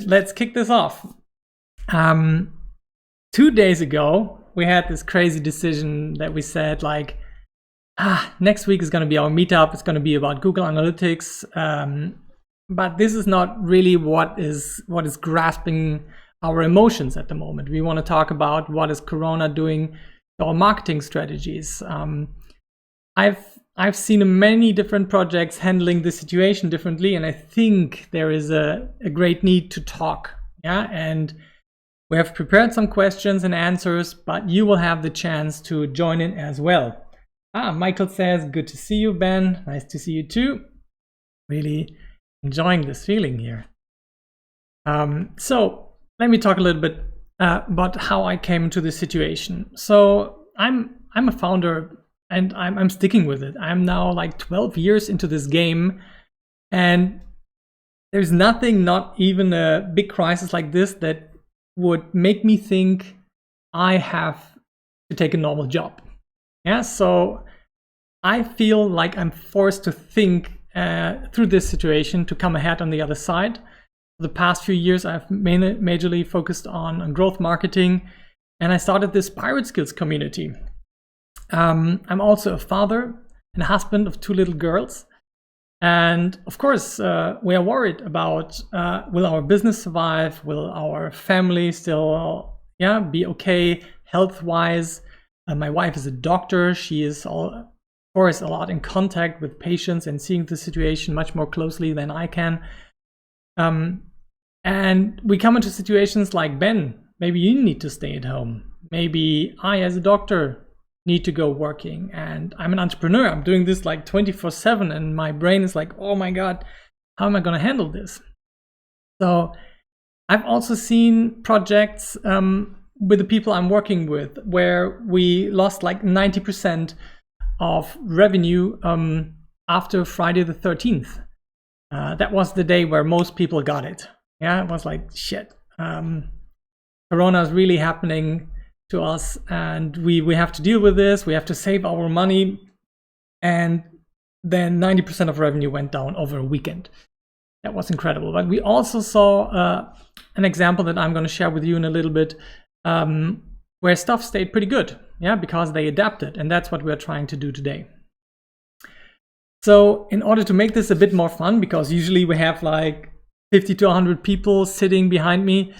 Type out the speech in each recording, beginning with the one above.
Let's kick this off. 2 days ago, we had this crazy decision that we said like, next week is going to be our meetup. It's going to be about Google Analytics. But this is not really what is grasping our emotions at the moment. We want to talk about what is Corona doing to our marketing strategies. I've seen many different projects handling the situation differently, and I think there is a great need to talk. Yeah, and we have prepared some questions and answers, but you will have the chance to join in as well. Michael says, good to see you, Ben. Nice to see you too. Really enjoying this feeling here. So let me talk a little bit about how I came into this situation. So I'm a founder and I'm sticking with it. I'm now like 12 years into this game, and there's nothing, not even a big crisis like this, that would make me think I have to take a normal job. Yeah, so I feel like I'm forced to think through this situation to come ahead on the other side. For the past few years, I've majorly focused on growth marketing, and I started this Pirate Skills community. I'm also a father and a husband of 2 little girls. And of course, we are worried about, will our business survive? Will our family still be okay health-wise? My wife is a doctor. She is, of course, a lot in contact with patients and seeing the situation much more closely than I can. And we come into situations like, Ben, maybe you need to stay at home. Maybe I, as a doctor, need to go working, and I'm an entrepreneur. I'm doing this like 24/7, and my brain is like, oh my God, how am I going to handle this? So I've also seen projects with the people I'm working with where we lost like 90% of revenue after Friday the 13th. That was the day where most people got it. Yeah, it was like, shit. Corona is really happening to us, and we have to deal with this. We have to save our money, and then 90% of revenue went down over a weekend. That was incredible. But we also saw an example that I'm going to share with you in a little bit, where stuff stayed pretty good, because they adapted, and that's what we're trying to do today. So in order to make this a bit more fun, because usually we have like 50 to 100 people sitting behind me,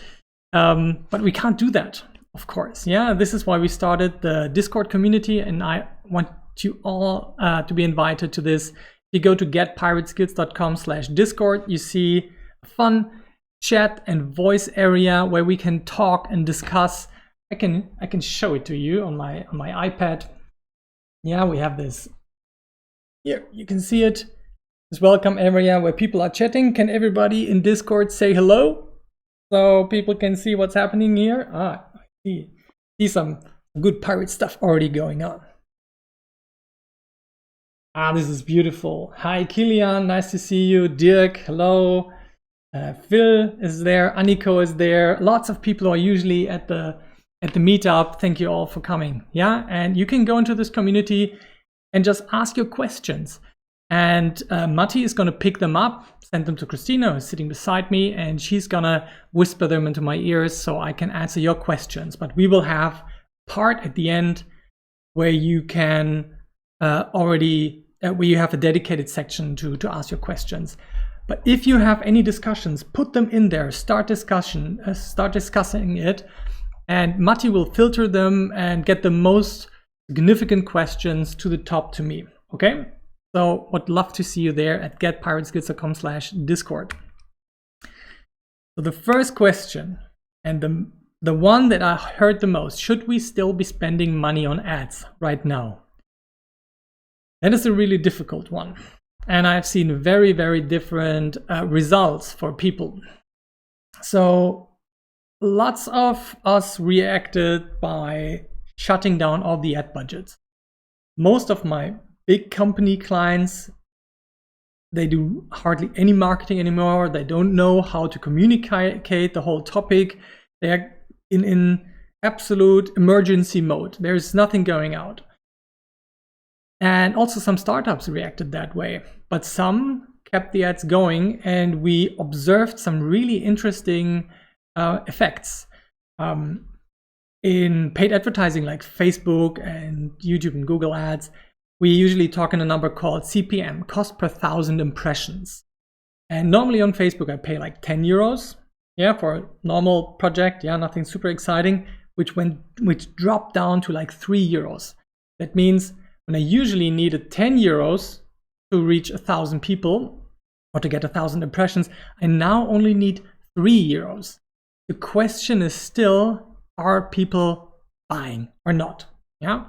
but we can't do that. Of course, this is why we started the Discord community, and I want you all to be invited to this. If you go to getpirateskills.com/Discord, you see a fun chat and voice area where we can talk and discuss. I can show it to you on my iPad. Yeah, we have this. Here, you can see it. This welcome area where people are chatting. Can everybody in Discord say hello so people can see what's happening here? See some good pirate stuff already going on. This is beautiful. Hi, Kilian, nice to see you. Dirk, hello. Phil is there. Aniko is there. Lots of people are usually at the meetup. Thank you all for coming. Yeah, and you can go into this community and just ask your questions. And Matti is going to pick them up, send them to Christina, who's sitting beside me, and she's going to whisper them into my ears so I can answer your questions. But we will have part at the end where you can where you have a dedicated section to ask your questions. But if you have any discussions, put them in there. Start discussing it, and Matti will filter them and get the most significant questions to the top to me. Okay? So would love to see you there at getpirateskills.com/Discord. So the first question, and the one that I heard the most, should we still be spending money on ads right now? That is a really difficult one. And I've seen very, very different results for people. So lots of us reacted by shutting down all the ad budgets. Most of my big company clients, they do hardly any marketing anymore. They don't know how to communicate the whole topic. They're in absolute emergency mode. There's nothing going out. And also some startups reacted that way. But some kept the ads going, and we observed some really interesting effects. In paid advertising like Facebook and YouTube and Google ads, we usually talk in a number called CPM, cost per 1,000 impressions. And normally on Facebook, I pay like 10 euros, yeah, for a normal project, yeah, nothing super exciting, which dropped down to like 3 euros. That means when I usually needed 10 euros to reach 1,000 people or to get 1,000 impressions, I now only need 3 euros. The question is still, are people buying or not? Yeah.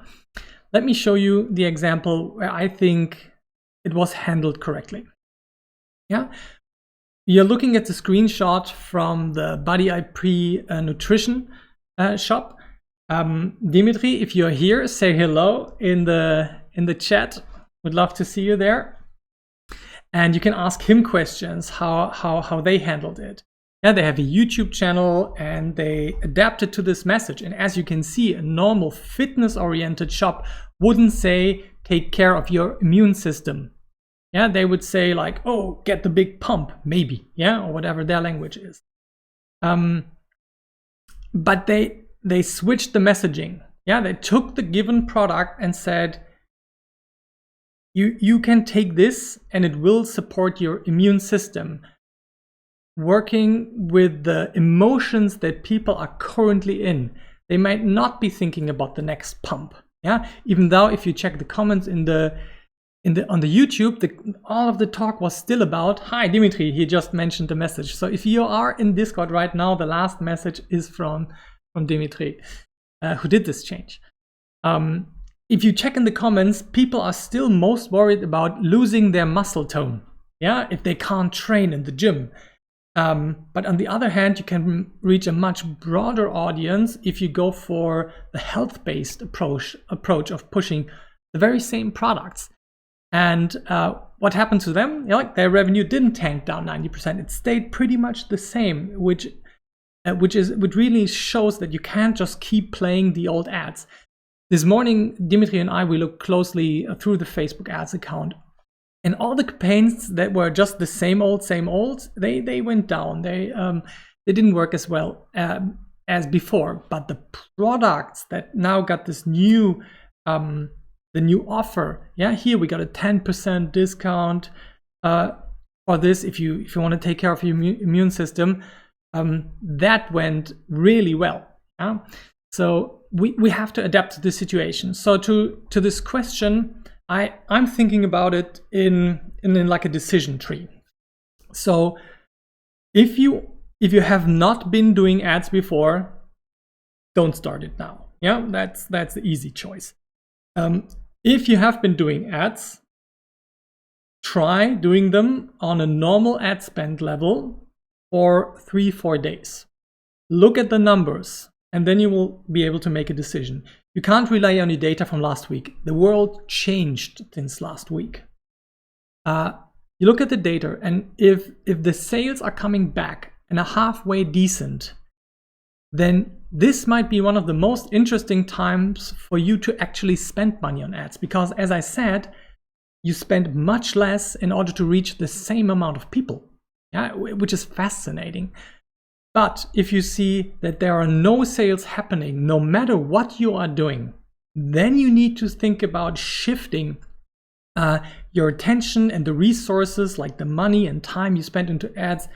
Let me show you the example where I think it was handled correctly. Yeah. You're looking at the screenshot from the Body IP nutrition shop. Dimitri, if you're here, say hello in the chat. Would love to see you there. And you can ask him questions how they handled it. Yeah, they have a YouTube channel and they adapted to this message. And as you can see, a normal fitness-oriented shop wouldn't say, take care of your immune system. Yeah, they would say like, oh, get the big pump, maybe, yeah, or whatever their language is. But they switched the messaging. Yeah, they took the given product and said, you can take this and it will support your immune system, working with the emotions that people are currently in. They might not be thinking about the next pump. Yeah, even though if you check the comments on the YouTube, all of the talk was still about, hi Dimitri, he just mentioned the message. So if you are in Discord right now, the last message is from Dimitri, who did this change. If you check in the comments, people are still most worried about losing their muscle tone. Yeah, if they can't train in the gym. But on the other hand, you can reach a much broader audience if you go for the health-based approach of pushing the very same products. And what happened to them? You know, like their revenue didn't tank down 90%. It stayed pretty much the same, which really shows that you can't just keep playing the old ads. This morning, Dimitri and I, we looked closely through the Facebook ads account. And all the campaigns that were just the same old, they went down. They didn't work as well as before. But the products that now got this new, the new offer, yeah, here we got a 10% discount for this if you want to take care of your immune system. That went really well. Yeah? So we have to adapt to this situation. So to this question, I'm thinking about it in like a decision tree. So if you have not been doing ads before, don't start it now. Yeah, that's the easy choice. If you have been doing ads, try doing them on a normal ad spend level for 3-4 days. Look at the numbers, and then you will be able to make a decision. You can't rely on your data from last week. The world changed since last week. You look at the data, and if the sales are coming back and are halfway decent, then this might be one of the most interesting times for you to actually spend money on ads. Because as I said, you spend much less in order to reach the same amount of people, yeah, which is fascinating. But if you see that there are no sales happening, no matter what you are doing, then you need to think about shifting your attention and the resources, like the money and time you spend into ads,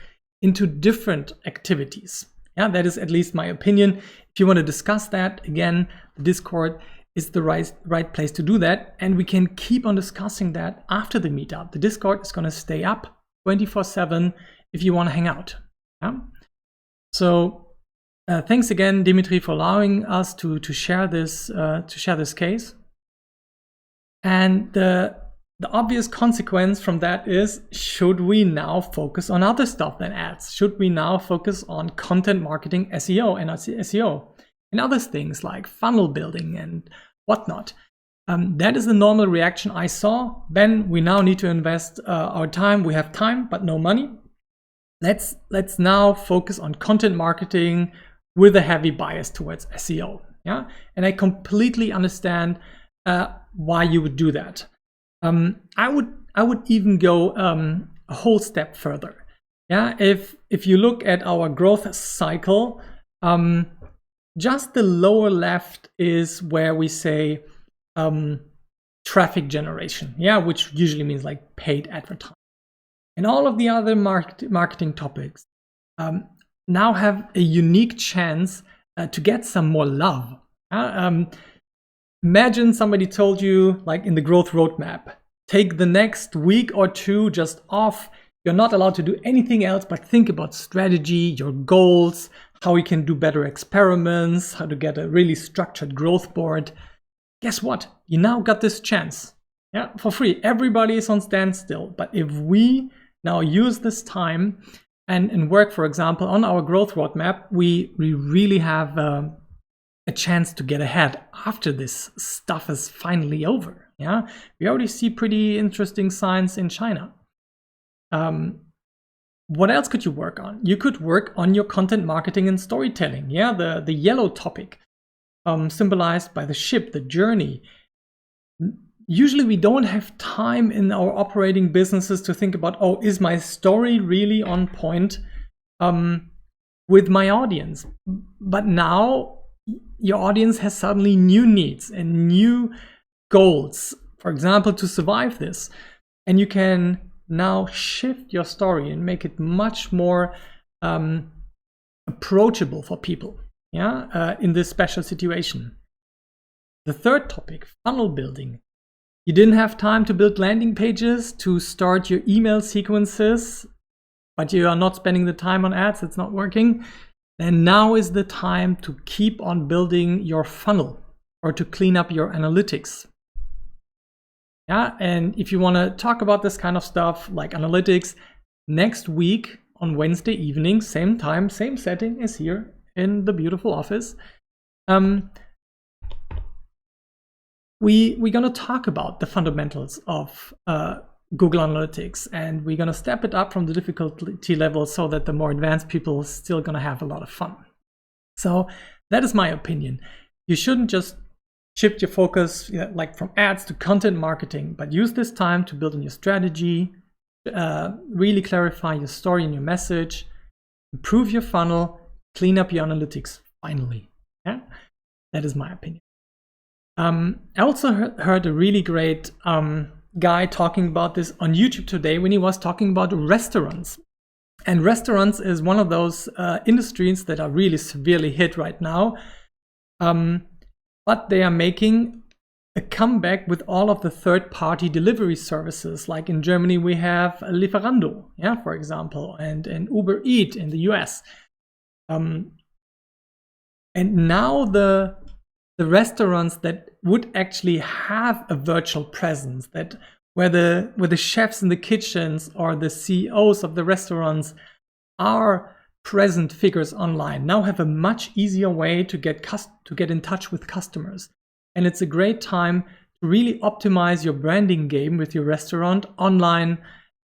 into different activities. Yeah, that is at least my opinion. If you want to discuss that, again, the Discord is the right place to do that. And we can keep on discussing that after the meetup. The Discord is going to stay up 24/7 if you want to hang out. Yeah? So thanks again, Dimitri, for allowing us to share this case. And the obvious consequence from that is, should we now focus on other stuff than ads? Should we now focus on content marketing, SEO, and SEO, and other things like funnel building and whatnot? That is the normal reaction I saw. Ben, we now need to invest our time. We have time, but no money. Let's now focus on content marketing with a heavy bias towards SEO. Yeah, and I completely understand why you would do that. I would even go a whole step further. Yeah, if you look at our growth cycle, just the lower left is where we say traffic generation, yeah, which usually means like paid advertising. And all of the other marketing topics now have a unique chance to get some more love. Imagine somebody told you, like in the growth roadmap, take the next week or two just off. You're not allowed to do anything else but think about strategy, your goals, how we can do better experiments, how to get a really structured growth board. Guess what? You now got this chance, yeah, for free. Everybody is on standstill. But if we now use this time and work, for example, on our growth roadmap, we really have a chance to get ahead after this stuff is finally over. Yeah, we already see pretty interesting signs in China. What else could you work on? You could work on your content marketing and storytelling. Yeah, the yellow topic, symbolized by the ship, the journey. Usually we don't have time in our operating businesses to think about, oh, is my story really on point with my audience? But now your audience has suddenly new needs and new goals, for example, to survive this. And you can now shift your story and make it much more approachable for people, yeah, in this special situation. The third topic, funnel building. You didn't have time to build landing pages to start your email sequences, but you are not spending the time on ads, it's not working. Then now is the time to keep on building your funnel or to clean up your analytics. Yeah, and if you want to talk about this kind of stuff like analytics, next week on Wednesday evening, same time, same setting as here in the beautiful office, we're going to talk about the fundamentals of Google Analytics, and we're going to step it up from the difficulty level so that the more advanced people are still going to have a lot of fun. So that is my opinion. You shouldn't just shift your focus, you know, like from ads to content marketing, but use this time to build on your strategy, really clarify your story and your message, improve your funnel, clean up your analytics finally. Yeah, that is my opinion. I also heard a really great guy talking about this on YouTube today when he was talking about restaurants. And restaurants is one of those industries that are really severely hit right now. But they are making a comeback with all of the third-party delivery services. Like in Germany, we have Lieferando, yeah, for example, and Uber Eats in the US. And now the restaurants that would actually have a virtual presence, that where the chefs in the kitchens or the CEOs of the restaurants are present figures online, now have a much easier way to get in touch with customers. And it's a great time to really optimize your branding game with your restaurant online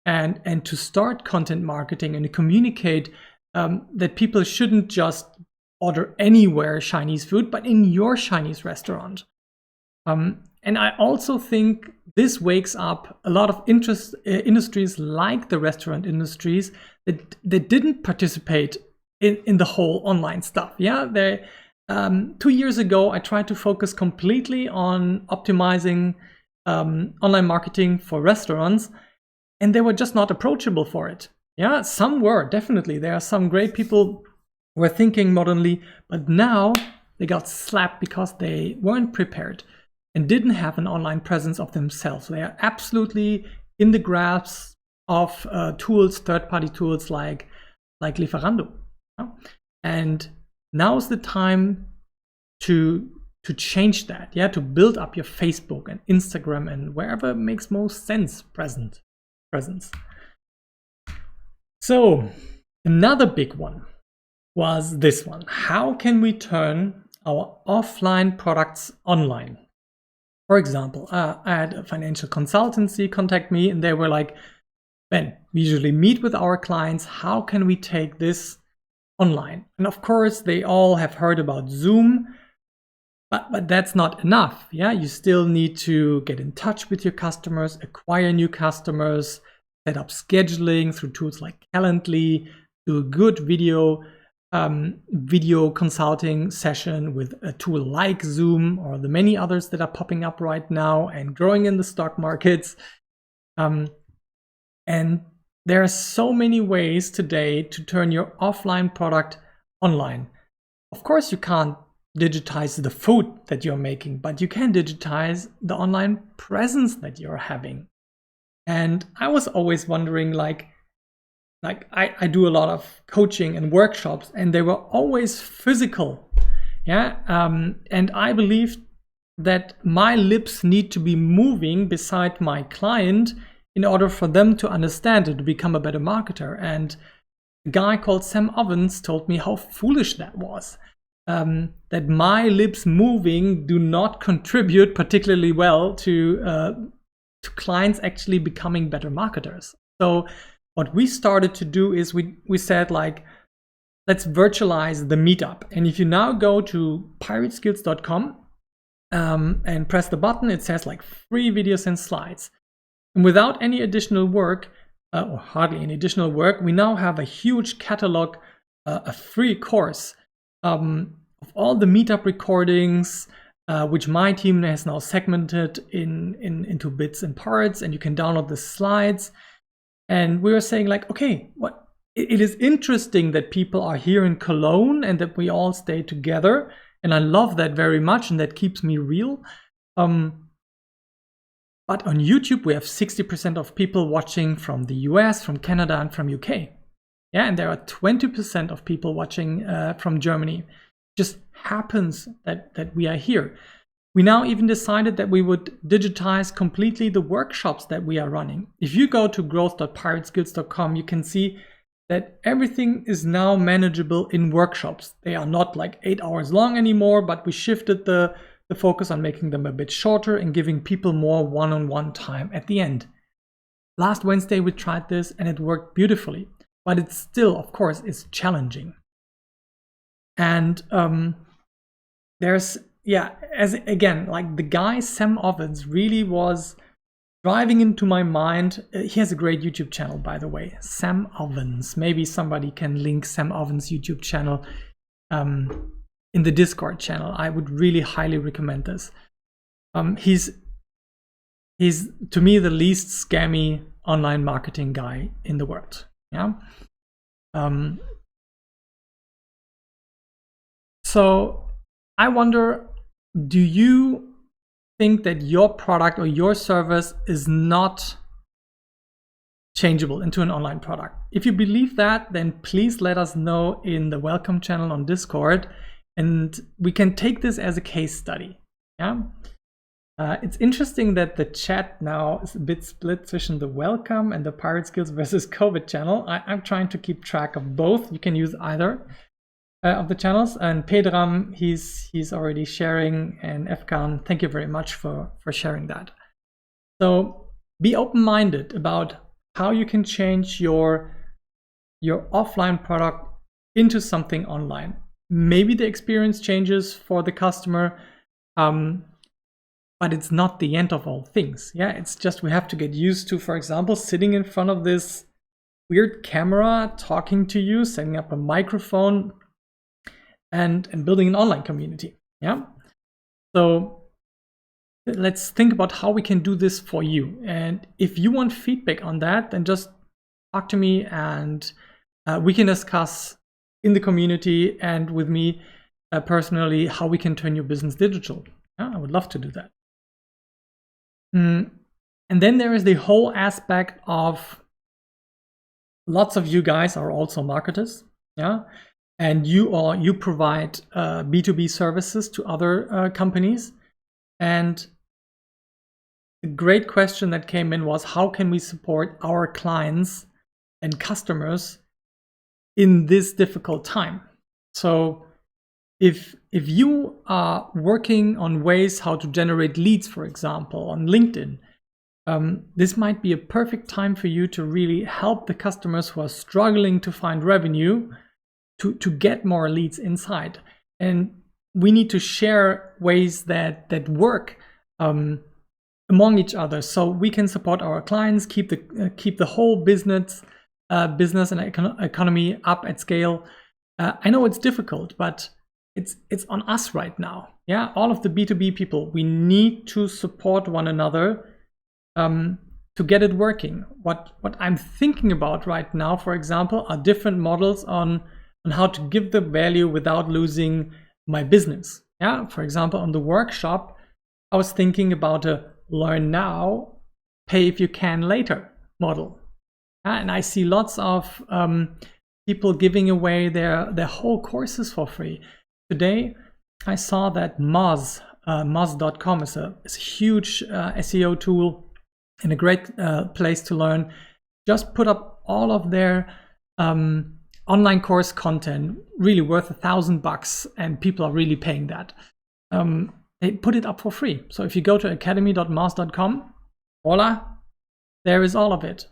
and to start content marketing and to communicate that people shouldn't just order anywhere Chinese food, but in your Chinese restaurant. And I also think this wakes up a lot of industries like the restaurant industries that didn't participate in the whole online stuff. Yeah, 2 years ago, I tried to focus completely on optimizing online marketing for restaurants, and they were just not approachable for it. Yeah, some were, definitely. There are some great people who were thinking modernly, but now they got slapped because they weren't prepared and didn't have an online presence of themselves. They are absolutely in the grasp of tools, third-party tools like Lieferando. Yeah? And now's the time to change that, yeah, to build up your Facebook and Instagram and wherever makes most sense presence. So another big one was this one. How can we turn our offline products online? For example, I had a financial consultancy contact me and they were like, Ben, we usually meet with our clients. How can we take this online? And of course, they all have heard about Zoom, but that's not enough. Yeah, you still need to get in touch with your customers, acquire new customers, set up scheduling through tools like Calendly, do a good video consulting session with a tool like Zoom or the many others that are popping up right now and growing in the stock markets. And there are so many ways today to turn your offline product online. Of course, you can't digitize the food that you're making, but you can digitize the online presence that you're having. And I was always wondering, like I do a lot of coaching and workshops, and they were always physical. Yeah. And I believe that my lips need to be moving beside my client in order for them to understand it, to become a better marketer. And a guy called Sam Ovens told me how foolish that was. That my lips moving do not contribute particularly well to clients actually becoming better marketers. So what we started to do is we said, like, let's virtualize the meetup. And if you now go to pirateskills.com and press the button, it says like free videos and slides. And without any additional work, or hardly any additional work, we now have a huge catalog, a free course of all the meetup recordings, which my team has now segmented into bits and parts, and you can download the slides. And we were saying, like, okay, it is interesting that people are here in Cologne and that we all stay together. And I love that very much, and that keeps me real. But on YouTube, we have 60% of people watching from the US, from Canada, and from UK. Yeah, and there are 20% of people watching from Germany. It just happens that we are here. We now even decided that we would digitize completely the workshops that we are running. If you go to growth.pirateskills.com, you can see that everything is now manageable in workshops. They are not like 8 hours long anymore, but we shifted the focus on making them a bit shorter and giving people more one-on-one time at the end. Last Wednesday, we tried this and it worked beautifully, but it still, of course, is challenging. And there's, again, like the guy, Sam Ovens, really was driving into my mind. He has a great YouTube channel, by the way, Sam Ovens. Maybe somebody can link Sam Ovens' YouTube channel in the Discord channel. I would really highly recommend this. He's to me the least scammy online marketing guy in the world. Yeah. So I wonder, do you think that your product or your service is not changeable into an online product? If you believe that, then please let us know in the welcome channel on Discord, and we can take this as a case study. Yeah. It's interesting that the chat now is a bit split between the welcome and the Pirate Skills versus COVID channel. I'm trying to keep track of both. You can use either of the channels. And Pedram, he's already sharing, and Efkan, thank you very much for sharing that. So be open-minded about how you can change your offline product into something online. Maybe the experience changes for the customer, but it's not the end of all things. Yeah, it's just we have to get used to, for example, sitting in front of this weird camera, talking to you, setting up a microphone, and building an online community. Yeah. So let's think about how we can do this for you. And if you want feedback on that, then just talk to me, and we can discuss in the community and with me personally how we can turn your business digital. Yeah, I would love to do that. And then there is the whole aspect of lots of you guys are also marketers. Yeah. And you provide B2B services to other companies. And a great question that came in was, how can we support our clients and customers in this difficult time? So if you are working on ways how to generate leads, for example, on LinkedIn, this might be a perfect time for you to really help the customers who are struggling to find revenue to get more leads inside. And we need to share ways that work. among each other, so we can support our clients, keep the whole business and economy up at scale. I know it's difficult, but it's on us right now. Yeah, all of the B2B people, we need to support one another to get it working. What I'm thinking about right now, for example, are different models on how to give the value without losing my business. Yeah, for example, on the workshop, I was thinking about a learn now, pay if you can later model. And I see lots of people giving away their whole courses for free. Today, I saw that Moz.com is a huge SEO tool and a great place to learn. Just put up all of their online course content, really worth $1,000, and people are really paying that. They put it up for free. So if you go to academy.moz.com, voila, there is all of it.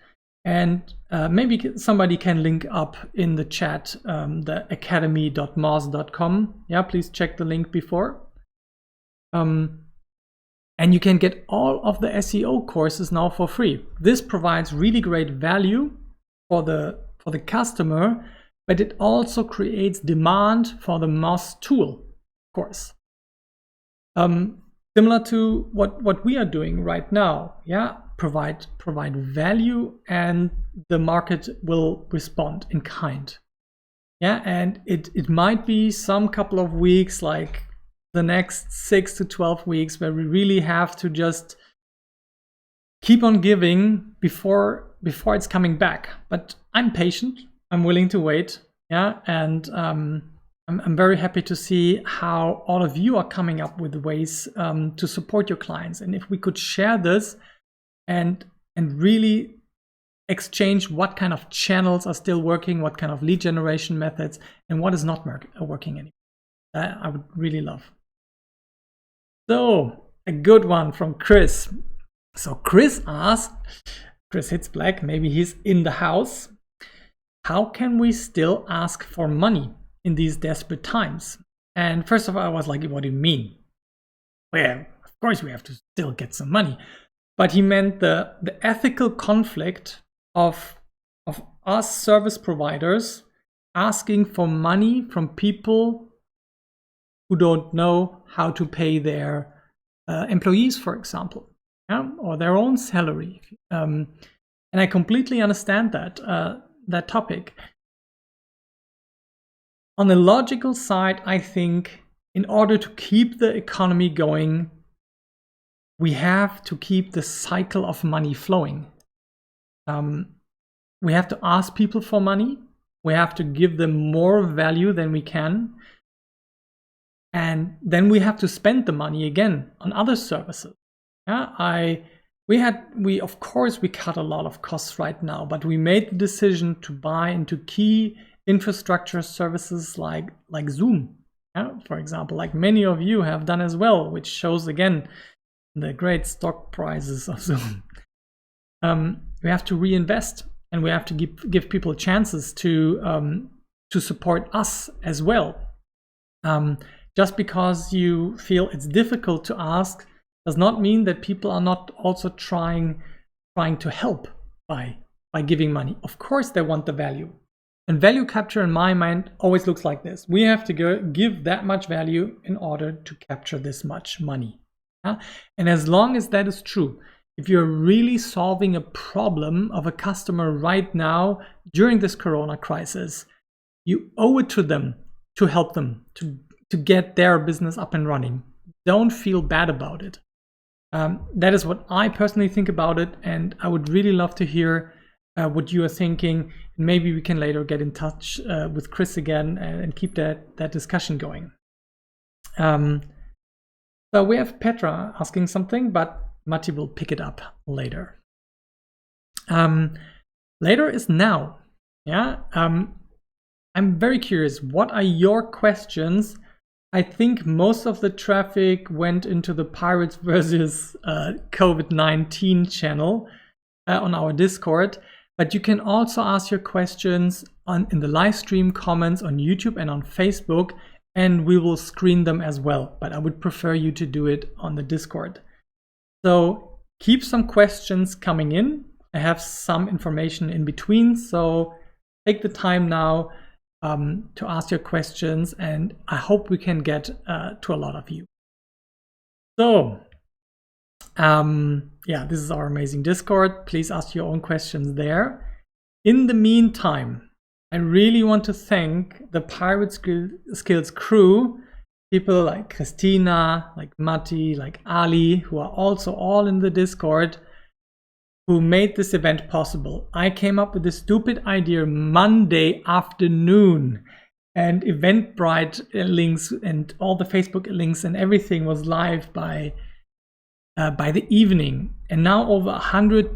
And maybe somebody can link up in the chat the academy.moz.com. Yeah, please check the link before. And you can get all of the SEO courses now for free. This provides really great value for the customer, but it also creates demand for the Moz tool, of course. Similar to what we are doing right now. Yeah, provide value, and the market will respond in kind. Yeah, and it might be some couple of weeks, like the next 6 to 12 weeks, where we really have to just keep on giving before it's coming back. But I'm patient. I'm willing to wait. Yeah, and I'm very happy to see how all of you are coming up with ways to support your clients. And if we could share this and really exchange what kind of channels are still working, what kind of lead generation methods, and what is not working anymore, I would really love. So a good one from Chris. So Chris asked, Chris hits black, maybe he's in the house. How can we still ask for money in these desperate times? And first of all, I was like, what do you mean? Well, of course we have to still get some money. But he meant the ethical conflict of us service providers asking for money from people who don't know how to pay their employees, for example, yeah? Or their own salary. And I completely understand that topic. On the logical side, I think in order to keep the economy going, we have to keep the cycle of money flowing. We have to ask people for money. We have to give them more value than we can. And then we have to spend the money again on other services. Yeah, we of course we cut a lot of costs right now, but we made the decision to buy into key infrastructure services like Zoom, yeah, for example, like many of you have done as well, which shows again the great stock prices of Zoom. We have to reinvest, and we have to give people chances to support us as well. Just because you feel it's difficult to ask does not mean that people are not also trying to help by giving money. Of course they want the value. And value capture in my mind always looks like this. We have to give that much value in order to capture this much money. Yeah? And as long as that is true, if you're really solving a problem of a customer right now during this Corona crisis, you owe it to them to help them to get their business up and running. Don't feel bad about it. That is what I personally think about it, and I would really love to hear what you are thinking. And maybe we can later get in touch with Chris again and keep that discussion going. So we have Petra asking something, but Matti will pick it up later. Later is now. Yeah. I'm very curious. What are your questions? I think most of the traffic went into the Pirates versus COVID-19 channel on our Discord, but you can also ask your questions in the live stream comments on YouTube and on Facebook, and we will screen them as well. But I would prefer you to do it on the Discord. So keep some questions coming in. I have some information in between, so take the time now to ask your questions, and I hope we can get to a lot of you. So, yeah, this is our amazing Discord. Please ask your own questions there. In the meantime, I really want to thank the Pirate Skills crew, people like Christina, like Matti, like Ali, who are also all in the Discord, who made this event possible. I came up with this stupid idea Monday afternoon, and Eventbrite links and all the Facebook links and everything was live by the evening. And now over 100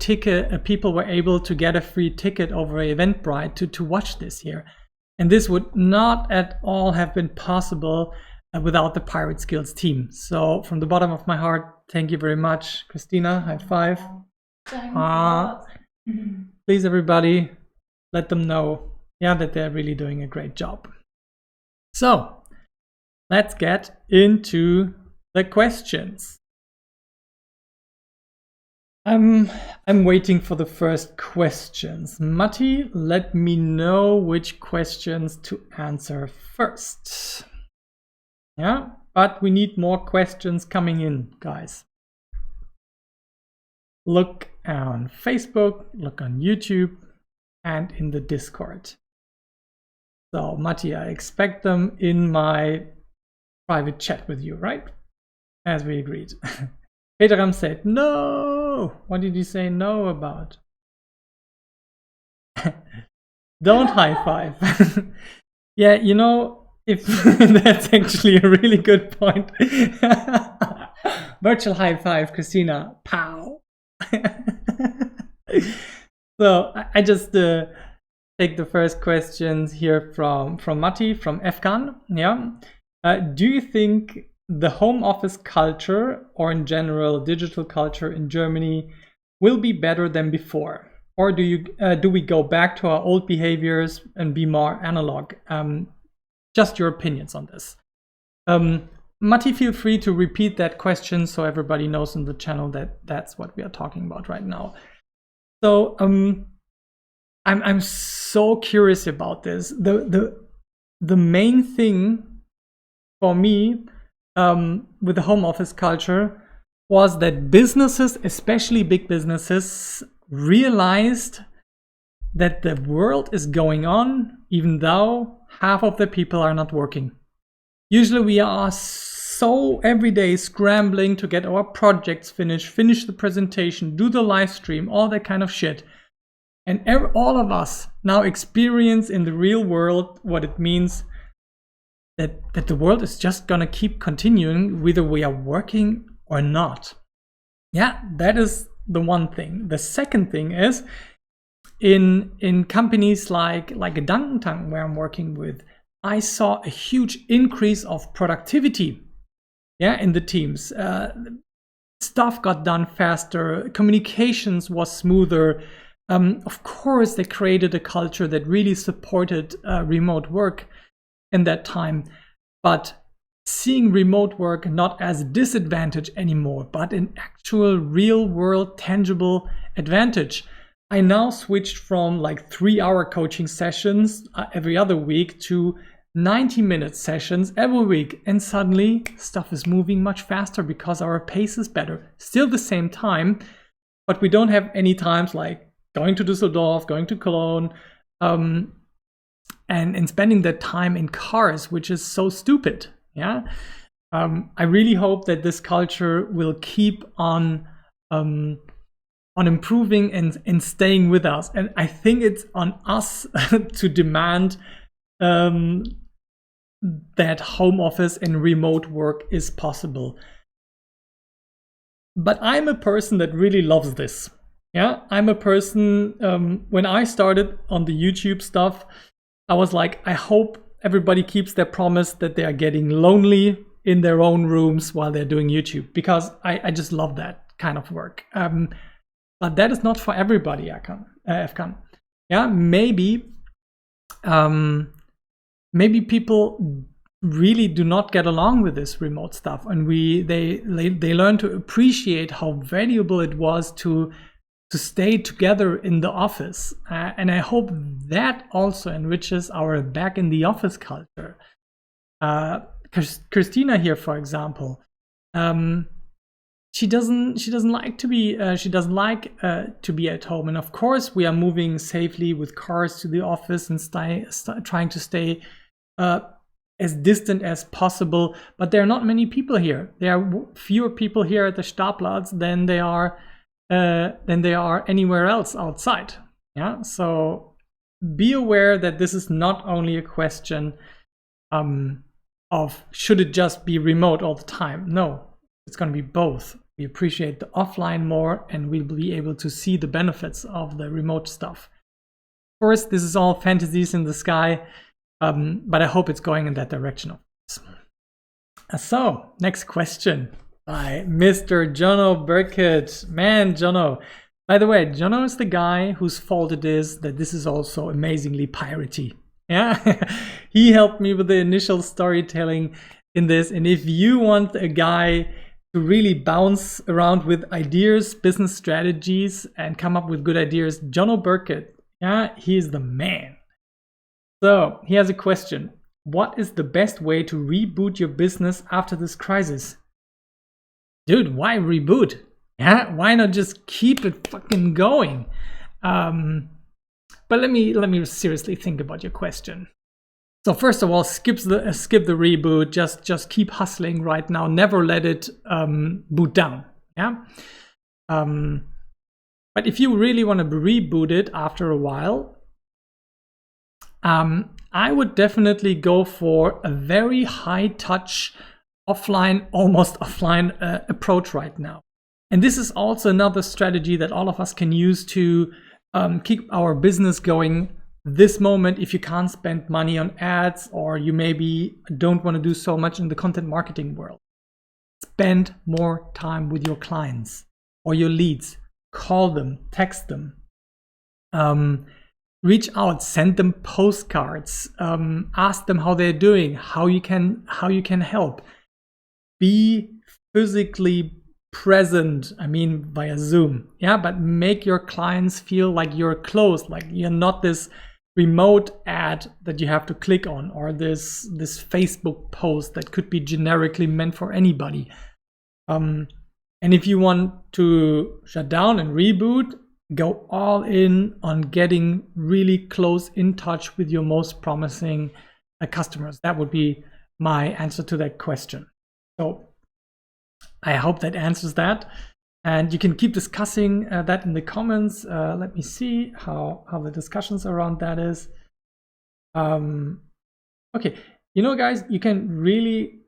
people were able to get a free ticket over Eventbrite to watch this here. And this would not at all have been possible without the Pirate Skills team. So from the bottom of my heart, thank you very much. Christina, high five. Please, everybody, let them know, yeah, that they're really doing a great job. So let's get into the questions. I'm waiting for the first questions. Matti, let me know which questions to answer first. Yeah, but we need more questions coming in, guys. Look on Facebook, look on YouTube, and in the Discord. So, Matti, I expect them in my private chat with you, right? As we agreed. Peteram said, no! What did you say no about? Don't high five. Yeah, you know, if that's actually a really good point. Virtual high five, Christina. Pow! So I just take the first questions here from Matti, from Efkan. Yeah. Do you think the home office culture, or in general digital culture in Germany, will be better than before, or do we go back to our old behaviors and be more analog? Just your opinions on this. Matti, feel free to repeat that question so everybody knows in the channel that that's what we are talking about right now. So I'm so curious about this. The main thing for me with the home office culture was that businesses, especially big businesses, realized that the world is going on even though half of the people are not working. Usually we are so every day scrambling to get our projects finished, finish the presentation, do the live stream, all that kind of shit. And all of us now experience in the real world what it means that the world is just gonna keep continuing whether we are working or not. Yeah, that is the one thing. The second thing is in companies like Gedankentanken, where I'm working with, I saw a huge increase of productivity, yeah, in the teams. Stuff got done faster, communications was smoother. Of course, they created a culture that really supported remote work in that time, but seeing remote work not as a disadvantage anymore, but an actual real world tangible advantage. I now switched from like 3-hour coaching sessions every other week to 90-minute sessions every week, and suddenly stuff is moving much faster because our pace is better. Still the same time, but we don't have any times like going to Düsseldorf, going to Cologne, and spending that time in cars, which is so stupid. Yeah, I really hope that this culture will keep on improving and staying with us. And I think it's on us to demand that home office and remote work is possible. But I'm a person that really loves this. Yeah, I'm a person, when I started on the YouTube stuff, I was like, I hope everybody keeps their promise that they are getting lonely in their own rooms while they're doing YouTube, because I just love that kind of work. But that is not for everybody, Efkan. Yeah, maybe people really do not get along with this remote stuff, and they learn to appreciate how valuable it was to stay together in the office. And I hope that also enriches our back in the office culture. Christina here, for example, she doesn't like to be to be at home. And of course, we are moving safely with cars to the office and trying to stay as distant as possible. But there are not many people here. There are fewer people here at the Startplatz than they are anywhere else outside. Yeah, so be aware that this is not only a question of should it just be remote all the time. No, it's going to be both. We appreciate the offline more, and we'll be able to see the benefits of the remote stuff. Of course, this is all fantasies in the sky, but I hope it's going in that direction, of course. So, next question by Mr. Jono Burkett. Man, Jono. By the way, Jono is the guy whose fault it is that this is also amazingly piratey. Yeah, he helped me with the initial storytelling in this. And if you want a guy to really bounce around with ideas, business strategies, and come up with good ideas, Jono Burkett, yeah, he is the man. So he has a question. What is the best way to reboot your business after this crisis? Dude, why reboot? Yeah, why not just keep it fucking going? But let me seriously think about your question. So first of all, skip the reboot. Just keep hustling right now. Never let it boot down. Yeah. But if you really want to reboot it after a while, I would definitely go for a very high touch, offline, almost offline approach right now. And this is also another strategy that all of us can use to keep our business going this moment. If you can't spend money on ads, or you maybe don't want to do so much in the content marketing world, spend more time with your clients or your leads. Call them, text them, reach out, send them postcards, ask them how they're doing, how you can help. Be physically present, I mean via Zoom, yeah, but make your clients feel like you're close, like you're not this remote ad that you have to click on, or this Facebook post that could be generically meant for anybody. And if you want to shut down and reboot, go all in on getting really close in touch with your most promising customers. That would be my answer to that question. So I hope that answers that, and you can keep discussing that in the comments. Let me see how the discussions around that is. Okay, you know, guys, you can really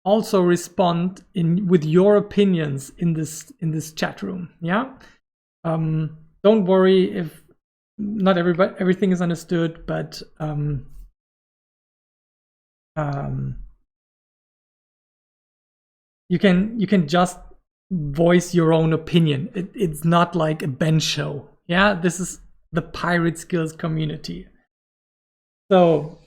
also respond with your opinions in this chat room. Yeah, don't worry if not everything is understood, but you can just voice your own opinion. It's not like a bench show. Yeah, this is the Pirate Skills community. So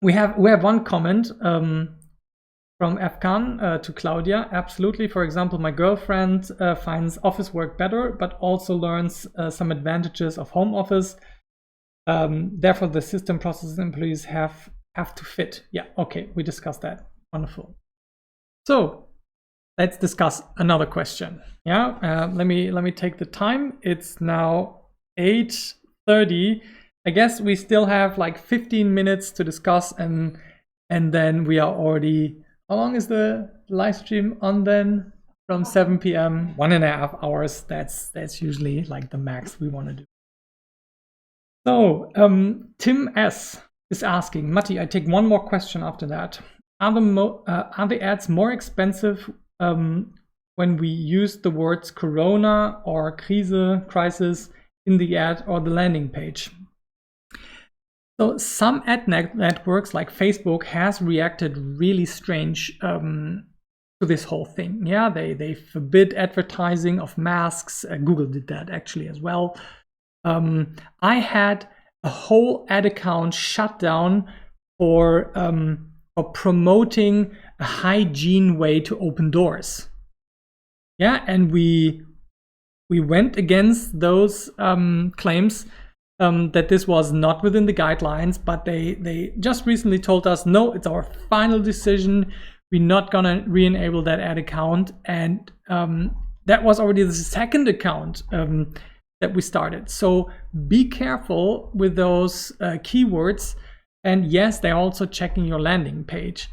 we have one comment from Afghan to Claudia. Absolutely. For example, my girlfriend finds office work better, but also learns some advantages of home office. Therefore, the system processes employees have to fit. Yeah. Okay, we discussed that. Wonderful. So let's discuss another question. Yeah, let me take the time. It's now 8:30. I guess we still have like 15 minutes to discuss, and then we are already. How long is the live stream on then? From 7 p.m. 1.5 hours. That's usually like the max we want to do. So Tim S is asking, Matti, I take one more question after that. Are the ads more expensive when we use the words Corona or crisis in the ad or the landing page? So some ad networks like Facebook has reacted really strange to this whole thing. Yeah, they forbid advertising of masks. Google did that actually as well. I had a whole ad account shut down for promoting a hygiene way to open doors. Yeah, and we went against those claims that this was not within the guidelines, but they just recently told us, no, it's our final decision. We're not gonna re-enable that ad account, and that was already the second account that we started. So be careful with those keywords. And yes, they're also checking your landing page.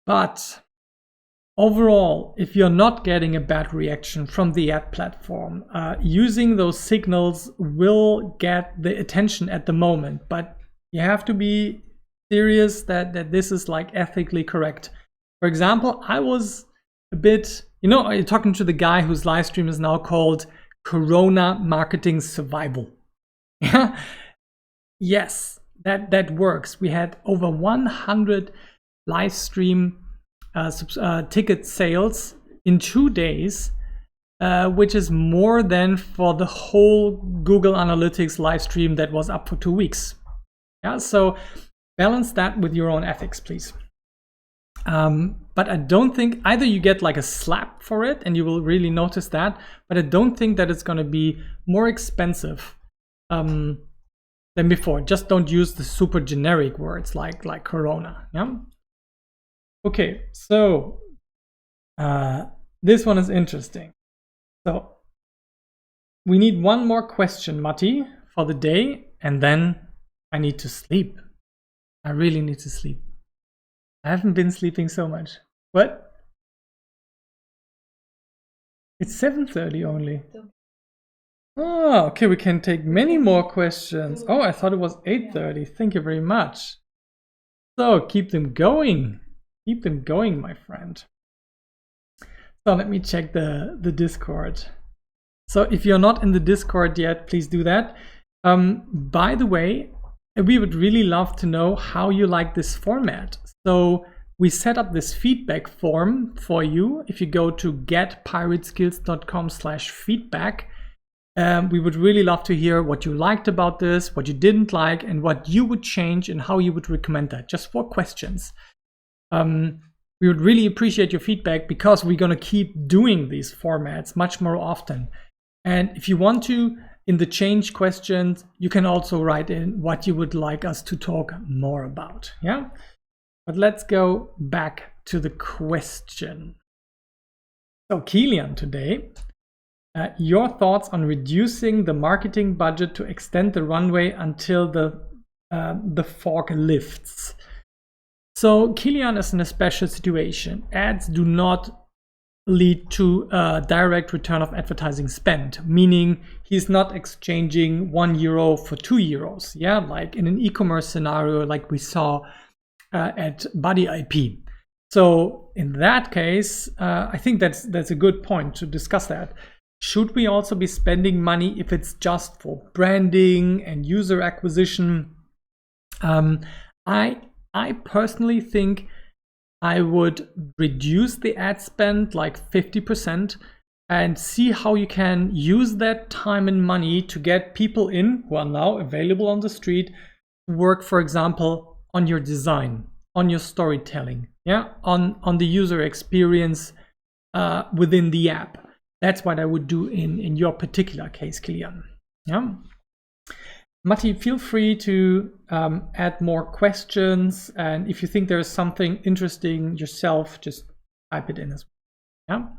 But overall, if you're not getting a bad reaction from the ad platform, using those signals will get the attention at the moment. But you have to be serious that this is like ethically correct. For example, I was a bit, you're talking to the guy whose live stream is now called Corona Marketing Survival. Yeah. Yes, that works. We had over 100 live stream ticket sales in 2 days, which is more than for the whole Google Analytics live stream that was up for 2 weeks. Yeah, so balance that with your own ethics, please. But I don't think either you get like a slap for it and you will really notice that, but I don't think that it's going to be more expensive than before. Just don't use the super generic words like Corona. Yeah. Okay, so this one is interesting. So we need one more question, Matti, for the day, and then I need to sleep. I really need to sleep. I haven't been sleeping so much. What? It's 7:30 only. Oh, okay, we can take many more questions. Oh, I thought it was 8:30. Thank you very much. So keep them going. Keep them going, my friend. So let me check the Discord. So if you're not in the Discord yet, please do that. By the way, we would really love to know how you like this format. So we set up this feedback form for you. If you go to getpirateskills.com/feedback, we would really love to hear what you liked about this, what you didn't like, and what you would change and how you would recommend that. Just 4 questions. We would really appreciate your feedback because we're going to keep doing these formats much more often. And if you want to, in the change questions, you can also write in what you would like us to talk more about. Yeah. But let's go back to the question. So Kilian today, your thoughts on reducing the marketing budget to extend the runway until the fog lifts. So Kilian is in a special situation. Ads do not lead to a direct return of advertising spend, meaning he's not exchanging €1 for €2. Yeah, like in an e-commerce scenario, like we saw at Buddy IP. So in that case, I think that's a good point to discuss that. Should we also be spending money if it's just for branding and user acquisition? I personally think I would reduce the ad spend like 50% and see how you can use that time and money to get people in who are now available on the street to work, for example, on your design, on your storytelling, yeah, on the user experience within the app. That's what I would do in your particular case, Kilian. Yeah. Matti, feel free to add more questions, and if you think there's something interesting yourself, just type it in as well.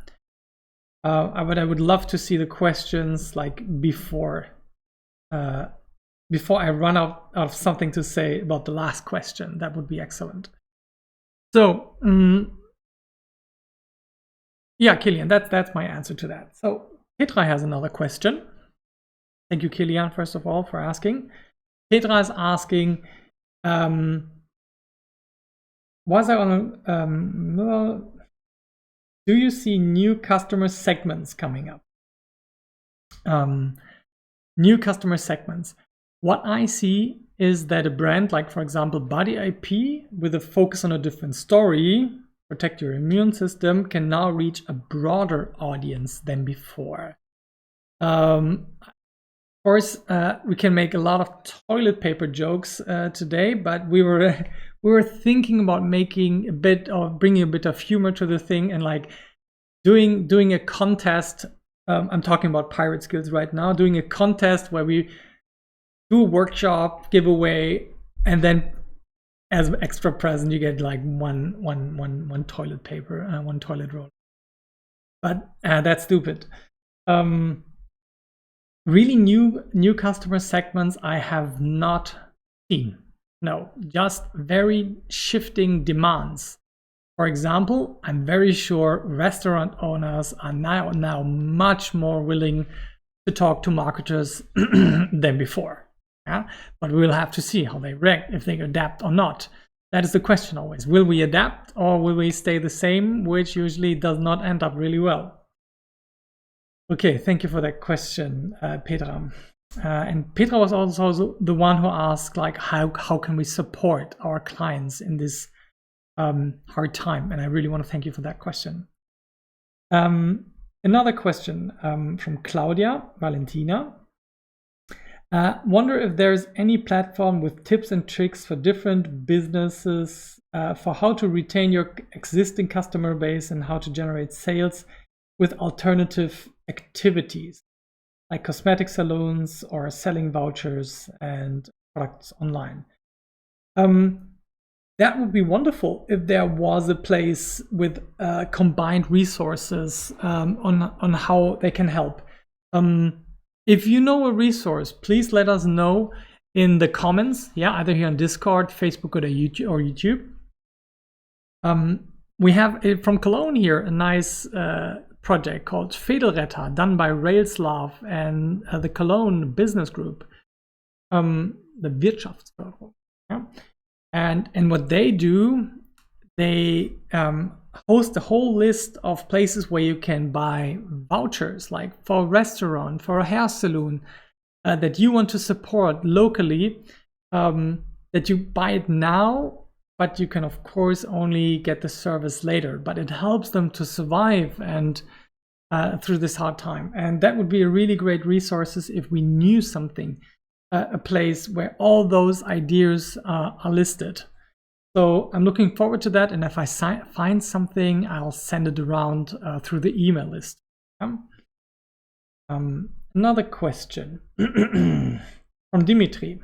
Yeah. But I would love to see the questions like before I run out of something to say about the last question. That would be excellent. So yeah, Kilian, that's my answer to that. So Petra has another question. Thank you, Kilian, first of all, for asking. Petra is asking, do you see new customer segments coming up? New customer segments. What I see is that a brand like, for example, Buddy IP, with a focus on a different story, protect your immune system, can now reach a broader audience than before. course, we can make a lot of toilet paper jokes today, but we were thinking about making a bit of bringing a bit of humor to the thing and like doing a contest. I'm talking about pirate skills right now. Doing a contest where we do a workshop giveaway, and then as an extra present you get like one toilet paper, one toilet roll. But that's stupid. Really new customer segments I have not seen. No, just very shifting demands. For example, I'm very sure restaurant owners are now much more willing to talk to marketers than before. Yeah, but we'll have to see how they react, if they adapt or not. That is the question always. Will we adapt or will we stay the same, which usually does not end up really well. Okay, thank you for that question, Petra. And Petra was also the one who asked, like, how can we support our clients in this hard time? And I really want to thank you for that question. Another question from Claudia Valentina. Wonder if there's any platform with tips and tricks for different businesses for how to retain your existing customer base and how to generate sales with alternative activities like cosmetic salons or selling vouchers and products online. That would be wonderful if there was a place with combined resources on how they can help. If you know a resource, please let us know in the comments. Yeah, either here on Discord, Facebook, or YouTube. We have from Cologne here a nice project called Federretter, done by Railslav and the Cologne Business Group, the Wirtschaftsförderung. Yeah? And what they do, they host a whole list of places where you can buy vouchers, like for a restaurant, for a hair salon that you want to support locally, that you buy it now, but you can of course only get the service later. But it helps them to survive and through this hard time. And that would be a really great resources if we knew something, a place where all those ideas are listed. So I'm looking forward to that, and if I find something, I'll send it around through the email list. Another question from Dimitri.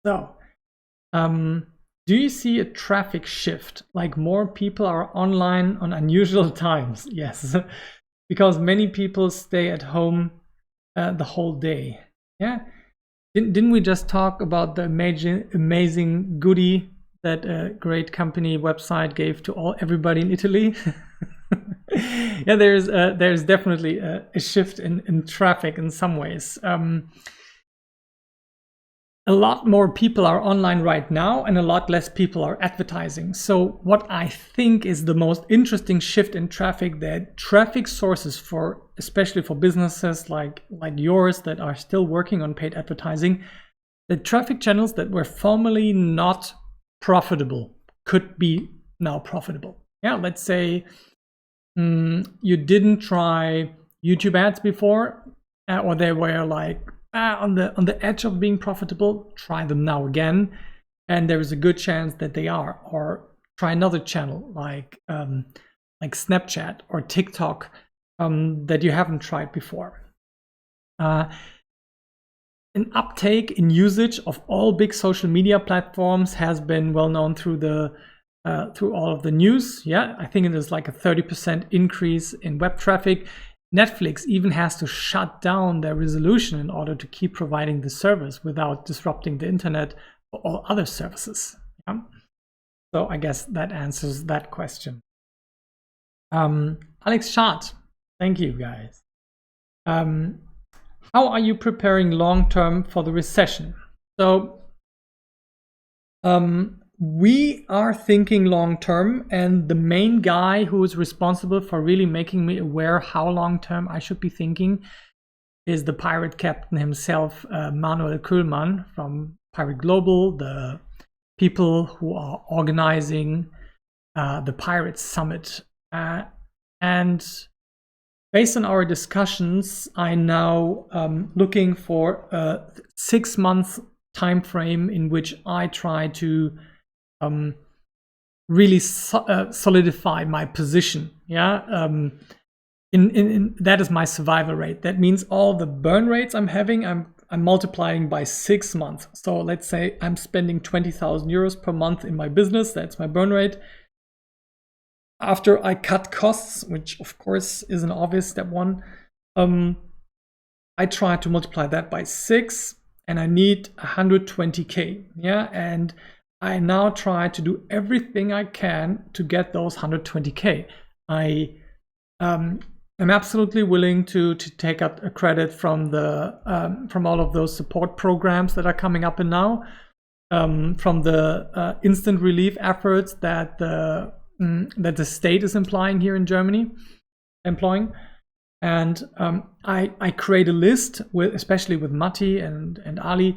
So, do you see a traffic shift, like more people are online on unusual times? Yes, because many people stay at home the whole day. Yeah, didn't we just talk about the amazing goodie that a great company website gave to everybody in Italy? Yeah, there's definitely a shift in traffic in some ways. A lot more people are online right now and a lot less people are advertising. So what I think is the most interesting shift in traffic, that traffic sources for, especially for businesses like yours that are still working on paid advertising, the traffic channels that were formerly not profitable could be now profitable. Yeah, let's say you didn't try YouTube ads before, or they were like on the edge of being profitable. Try them now again, and there is a good chance that they are. Or try another channel like Snapchat or TikTok that you haven't tried before. An uptake in usage of all big social media platforms has been well known through all of the news. Yeah, I think it is like a 30% increase in web traffic. Netflix even has to shut down their resolution in order to keep providing the service without disrupting the internet for all other services. Yeah? So I guess that answers that question. Alex Schad, thank you guys. How are you preparing long-term for the recession? So we are thinking long-term, and the main guy who is responsible for really making me aware how long-term I should be thinking is the pirate captain himself, Manuel Kuhlmann from Pirate Global, the people who are organizing the Pirate Summit. And based on our discussions, I'm now looking for a 6-month time frame in which I try to really solidify my position. Yeah, in that is my survival rate. That means all the burn rates I'm having, I'm multiplying by 6 months. So let's say I'm spending 20,000 euros per month in my business. That's my burn rate. After I cut costs, which of course is an obvious step one, I try to multiply that by 6, and I need 120K. Yeah, and I now try to do everything I can to get those 120K. I'm absolutely willing to take out a credit from the from all of those support programs that are coming up and now, from the instant relief efforts that the state is employing here in Germany, and I create a list with, especially with Matti and Ali,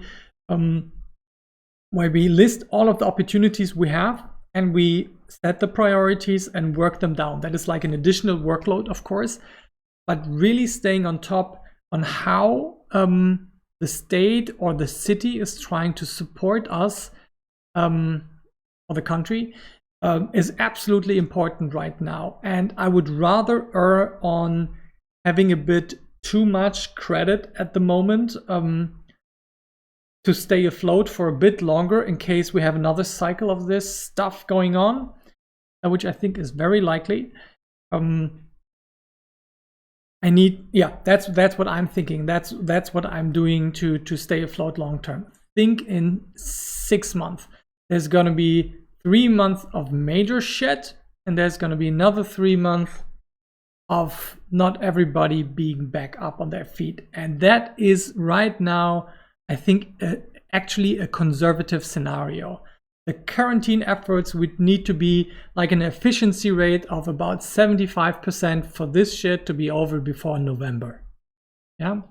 where we list all of the opportunities we have and we set the priorities and work them down. That is like an additional workload, of course, but really staying on top on how the state or the city is trying to support us, or the country, is absolutely important right now. And I would rather err on having a bit too much credit at the moment, to stay afloat for a bit longer in case we have another cycle of this stuff going on, which I think is very likely. I need, yeah, that's what I'm thinking. That's what I'm doing to stay afloat long term. Think in 6 months. There's gonna be 3 months of major shit, and there's gonna be another 3 months of not everybody being back up on their feet. And that is right now, I think, actually a conservative scenario. The quarantine efforts would need to be like an efficiency rate of about 75% for this shit to be over before November. Yeah.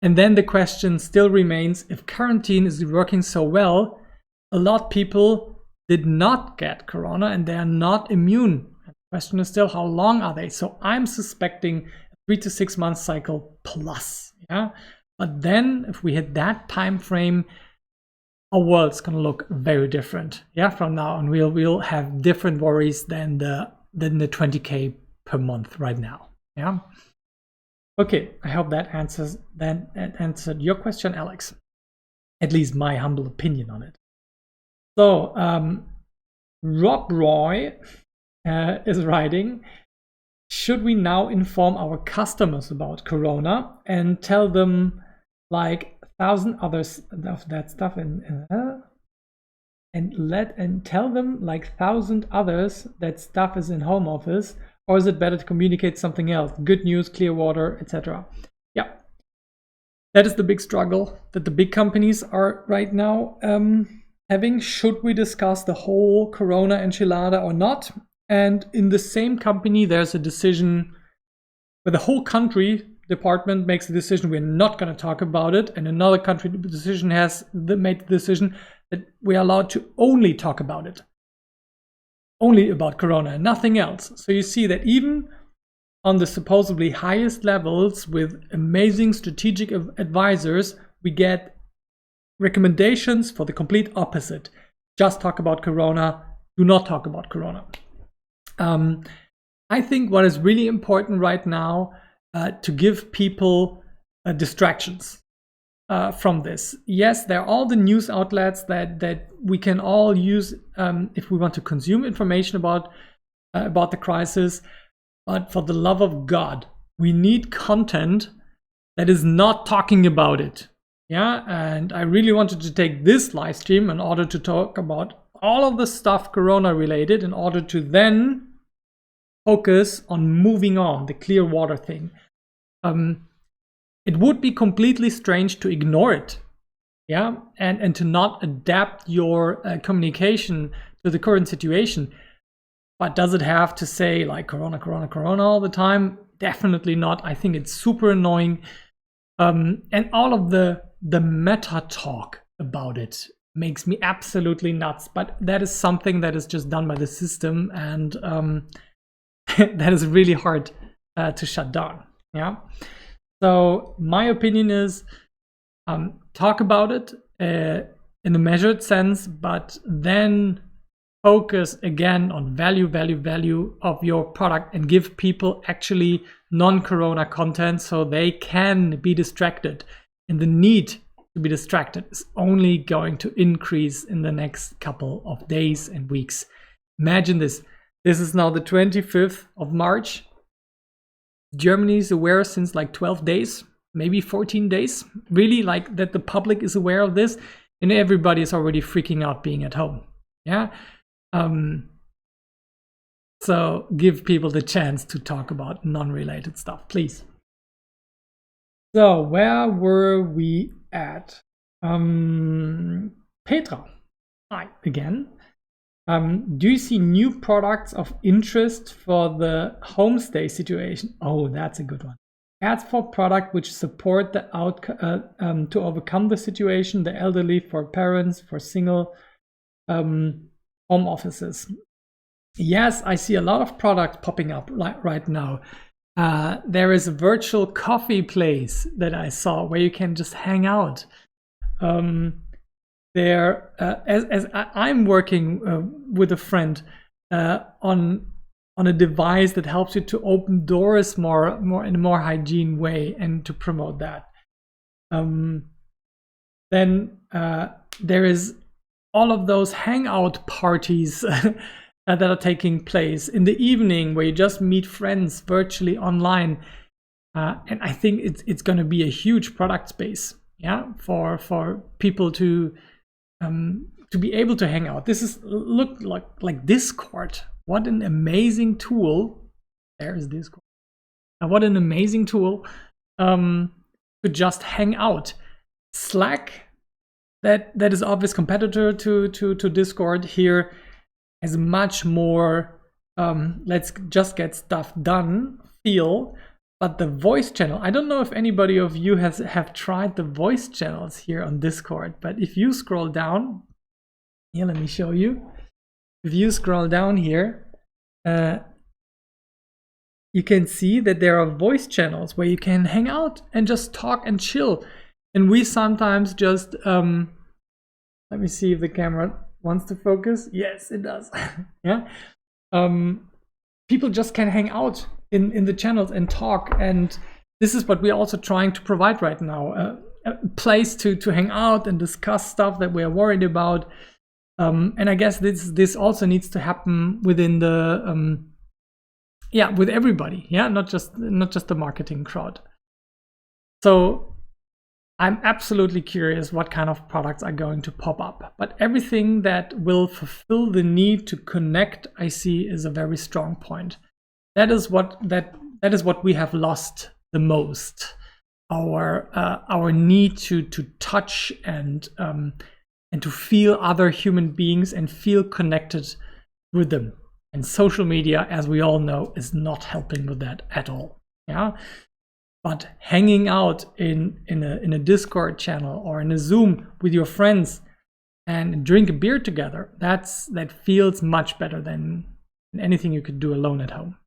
And then the question still remains, if quarantine is working so well, a lot of people did not get corona and they are not immune. The question is still, how long are they? So I'm suspecting a 3 to 6 month cycle plus. Yeah. But then if we hit that time frame, our world's gonna look very different. Yeah, from now on, we'll have different worries than the 20K per month right now. Yeah. Okay, I hope that answered your question, Alex. At least my humble opinion on it. So Rob Roy is writing, should we now inform our customers about Corona and tell them like 1,000 others of that stuff and tell them like 1,000 others that stuff is in home office, or is it better to communicate something else? Good news, clear water, etc. Yeah, that is the big struggle that the big companies are right now having. Should we discuss the whole Corona enchilada or not? And in the same company, there's a decision where the whole country department makes a decision we're not going to talk about it, and another country decision has made the decision that we are allowed to only talk about it, only about Corona and nothing else. So you see that even on the supposedly highest levels with amazing strategic advisors, we get recommendations for the complete opposite. Just talk about Corona, do not talk about Corona. I think what is really important right now, to give people distractions from this. Yes, there are all the news outlets that we can all use if we want to consume information about the crisis. But for the love of God, we need content that is not talking about it. Yeah, and I really wanted to take this live stream in order to talk about all of the stuff Corona related, in order to then focus on moving on, the clear water thing. It would be completely strange to ignore it, yeah, and to not adapt your communication to the current situation. But does it have to say like Corona, Corona, Corona all the time? Definitely not. I think it's super annoying, and all of the meta talk about it makes me absolutely nuts. But that is something that is just done by the system, and that is really hard to shut down. Yeah. So my opinion is, talk about it in a measured sense, but then focus again on value of your product and give people actually non-corona content so they can be distracted. And the need to be distracted is only going to increase in the next couple of days and weeks. Imagine this. This is now the 25th of March. Germany is aware since like 12 days, maybe 14 days, really, like that the public is aware of this, and everybody is already freaking out being at home. Yeah. So give people the chance to talk about non-related stuff, please. So where were we at? Petra, hi again. Do you see new products of interest for the homestay situation? Oh, that's a good one. Ads for product which support the outcome to overcome the situation, the elderly, for parents, for single home offices. Yes, I see a lot of product popping up right now. There is a virtual coffee place that I saw where you can just hang out. As I'm working with a friend on a device that helps you to open doors more in a more hygiene way and to promote that. Then there is all of those hangout parties that are taking place in the evening where you just meet friends virtually online, and I think it's going to be a huge product space, yeah, for people to be able to hang out. This is look like Discord. What an amazing tool! There's Discord. And what an amazing tool to just hang out. Slack, that is obvious competitor to Discord here, has much more let's just get stuff done feel. But the voice channel, I don't know if anybody of you have tried the voice channels here on Discord, but if you scroll down, here, let me show you. If you scroll down here, you can see that there are voice channels where you can hang out and just talk and chill. And we sometimes just, let me see if the camera wants to focus. Yes, it does. Yeah. People just can hang out in the channels and talk, and this is what we're also trying to provide right now, a place to hang out and discuss stuff that we're worried about, and I guess this also needs to happen within the with everybody, not just the marketing crowd. So I'm absolutely curious what kind of products are going to pop up, but everything that will fulfill the need to connect, I see, is a very strong point. That is what we have lost the most. Our need to touch and to feel other human beings and feel connected with them. And social media, as we all know, is not helping with that at all. Yeah. But hanging out in a Discord channel or in a Zoom with your friends and drink a beer together, that feels much better than anything you could do alone at home.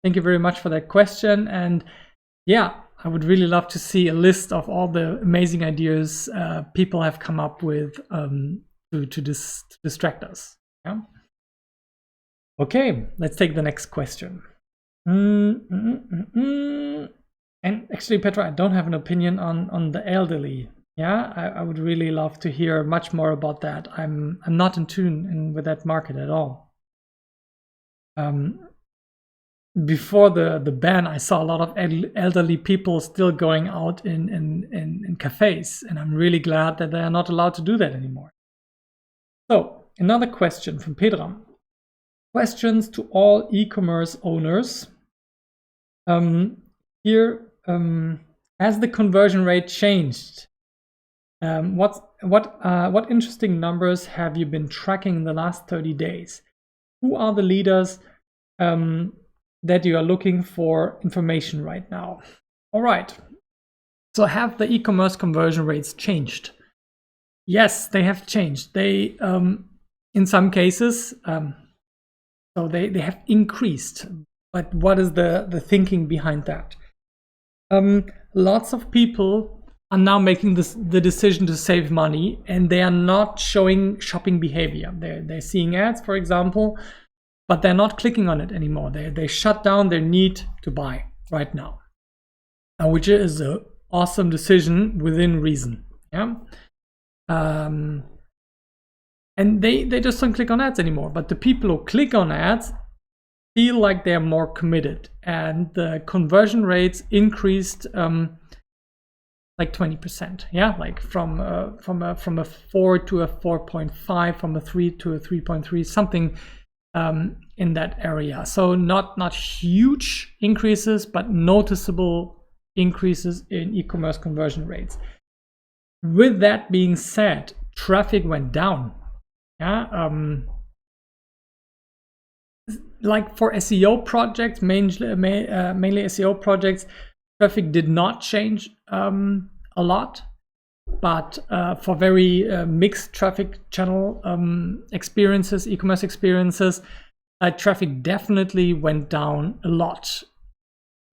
Thank you very much for that question. And yeah, I would really love to see a list of all the amazing ideas people have come up with to distract us. Yeah. Okay, let's take the next question. And actually, Petra, I don't have an opinion on the elderly. Yeah, I would really love to hear much more about that. I'm not in tune with that market at all. Before the ban, I saw a lot of elderly people still going out in cafes, and I'm really glad that they are not allowed to do that anymore. So another question from Petra. Questions to all e-commerce owners. Here, has the conversion rate changed? What interesting numbers have you been tracking in the last 30 days? Who are the leaders that you are looking for information right now? All right. So have the e-commerce conversion rates changed? Yes, they have changed. They, in some cases, so they have increased. But what is the thinking behind that? Lots of people are now making the decision to save money, and they are not showing shopping behavior. They're seeing ads, for example, but they're not clicking on it anymore. They shut down their need to buy right now, which is an awesome decision within reason. Yeah. And they just don't click on ads anymore. But the people who click on ads feel like they're more committed, and the conversion rates increased like 20%. Yeah, like from a 4 to a 4.5, from a 3 to a 3.3, something in that area. So not huge increases, but noticeable increases in e-commerce conversion rates. With that being said, traffic went down. Yeah, like for SEO projects, mainly SEO projects, traffic did not change a lot, but for very mixed traffic channel experiences, e-commerce experiences, traffic definitely went down a lot.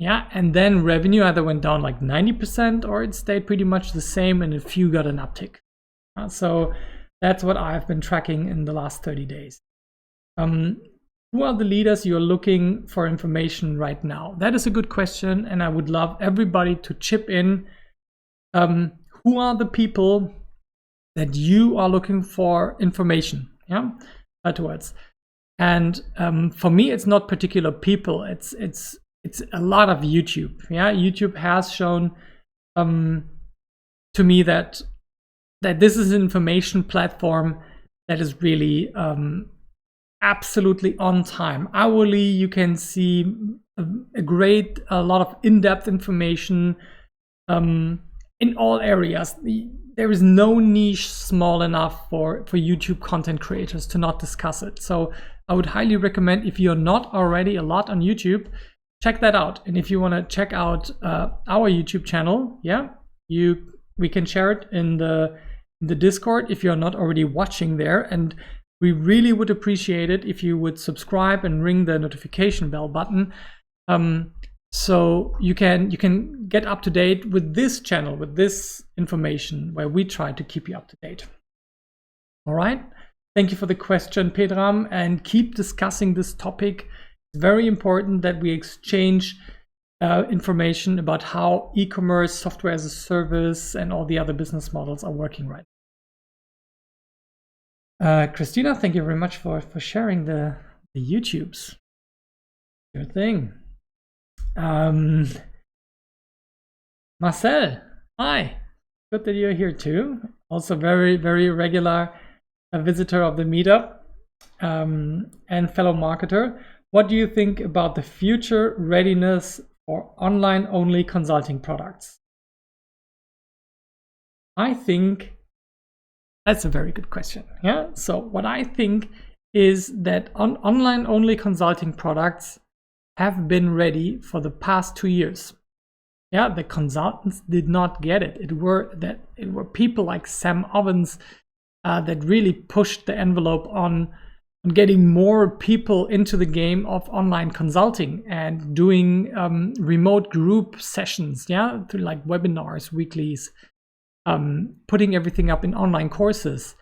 Yeah, and then revenue either went down like 90% or it stayed pretty much the same, and a few got an uptick. So that's what I've been tracking in the last 30 days. Who are the leaders you're looking for information right now? That is a good question, and I would love everybody to chip in. Who are the people that you are looking for information towards? And for me, it's not particular people. It's a lot of YouTube. Yeah, YouTube has shown to me that this is an information platform that is really absolutely on time. Hourly, you can see a lot of in-depth information in all areas. There is no niche small enough for YouTube content creators to not discuss it. So I would highly recommend, if you're not already a lot on YouTube, check that out. And if you want to check out our YouTube channel, we can share it in the Discord if you're not already watching there. And we really would appreciate it if you would subscribe and ring the notification bell button, so you can get up to date with this channel, with this information, where we try to keep you up to date. All right. Thank you for the question, Pedram, and keep discussing this topic. It's very important that we exchange information about how e-commerce, software as a service, and all the other business models are working right now. Christina, thank you very much for sharing the YouTubes. Your thing. Marcel, hi. Good that you're here too. Also very, very regular visitor of the meetup and fellow marketer. What do you think about the future readiness for online-only consulting products? I think that's a very good question. Yeah. So what I think is that online-only consulting products have been ready for the past 2 years. Yeah, the consultants did not get it. It were people like Sam Ovens that really pushed the envelope on getting more people into the game of online consulting and doing remote group sessions, through like webinars, weeklies, putting everything up in online courses.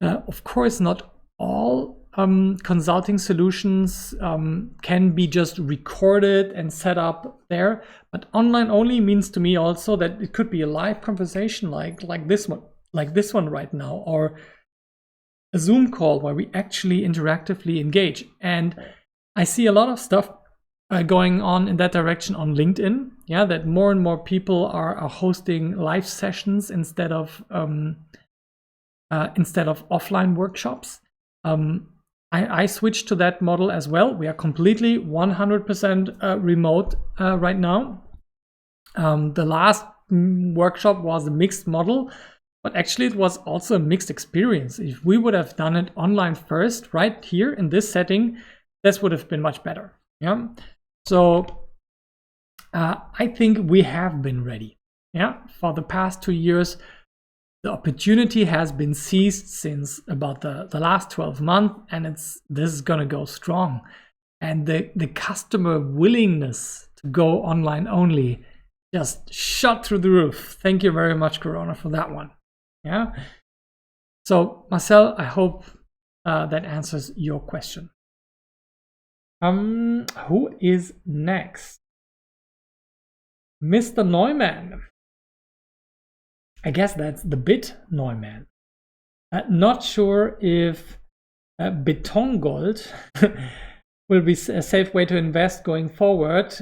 Of course, not all consulting solutions can be just recorded and set up there, but online only means to me also that it could be a live conversation like this one right now, or a Zoom call where we actually interactively engage. And I see a lot of stuff going on in that direction on LinkedIn. Yeah, that more and more people are hosting live sessions instead of offline workshops. I switched to that model as well. We are completely 100% remote right now. The last workshop was a mixed model, but actually it was also a mixed experience. If we would have done it online first, right here in this setting, this would have been much better. Yeah. So I think we have been ready. Yeah. For the past 2 years, the opportunity has been seized since about the last 12 months, and this is going to go strong. And the customer willingness to go online only just shot through the roof. Thank you very much, Corona, for that one. Yeah. So Marcel, I hope that answers your question. Who is next? Mr. Neumann. I guess that's the Bit Neumann. Not sure if Betongold will be a safe way to invest going forward.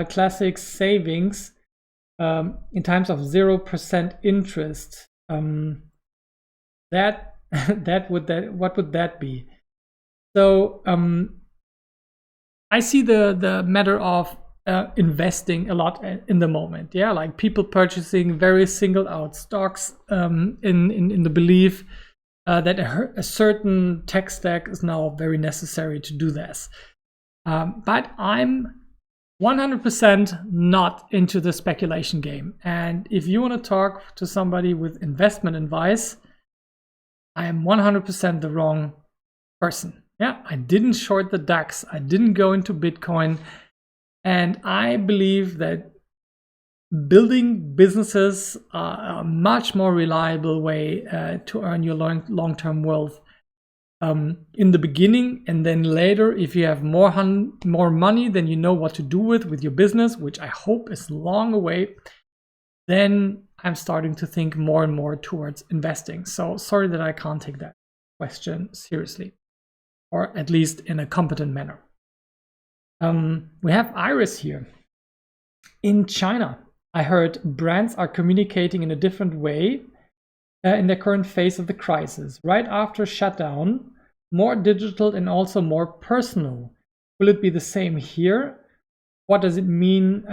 Classic savings in times of 0% interest. What would that be? So I see the matter of investing a lot in the moment. Yeah, like people purchasing very singled out stocks in the belief that a certain tech stack is now very necessary to do this. But I'm 100% not into the speculation game. And if you want to talk to somebody with investment advice, I am 100% the wrong person. Yeah, I didn't short the DAX. I didn't go into Bitcoin. And I believe that building businesses are a much more reliable way to earn your long-term wealth in the beginning, and then later, if you have more money than you know what to do with your business, which I hope is long away, then I'm starting to think more and more towards investing. So sorry that I can't take that question seriously, or at least in a competent manner. We have Iris here. In China, I heard brands are communicating in a different way in the current phase of the crisis. Right after shutdown, more digital and also more personal. Will it be the same here? What does it mean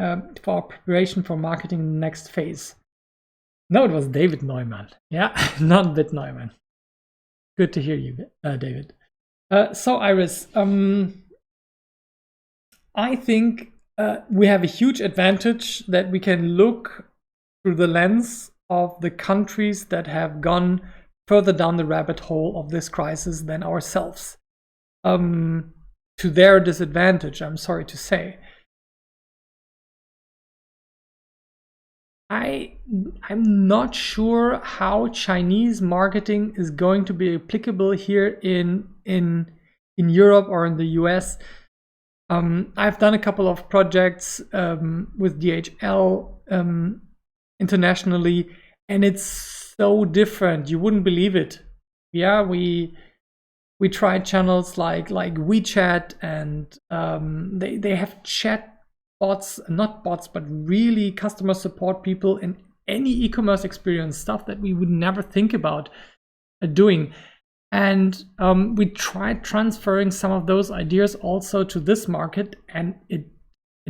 for our preparation for marketing in the next phase? No, it was David Neumann. Yeah, not Bit Neumann. Good to hear you, David. So Iris, I think we have a huge advantage that we can look through the lens of the countries that have gone further down the rabbit hole of this crisis than ourselves. To their disadvantage, I'm sorry to say. I'm not sure how Chinese marketing is going to be applicable here in Europe or in the US. I've done a couple of projects with DHL internationally, and it's so different. You wouldn't believe it. Yeah, we tried channels like WeChat, and they have chat bots, not bots, but really customer support people in any e-commerce experience, stuff that we would never think about doing. And we tried transferring some of those ideas also to this market, and it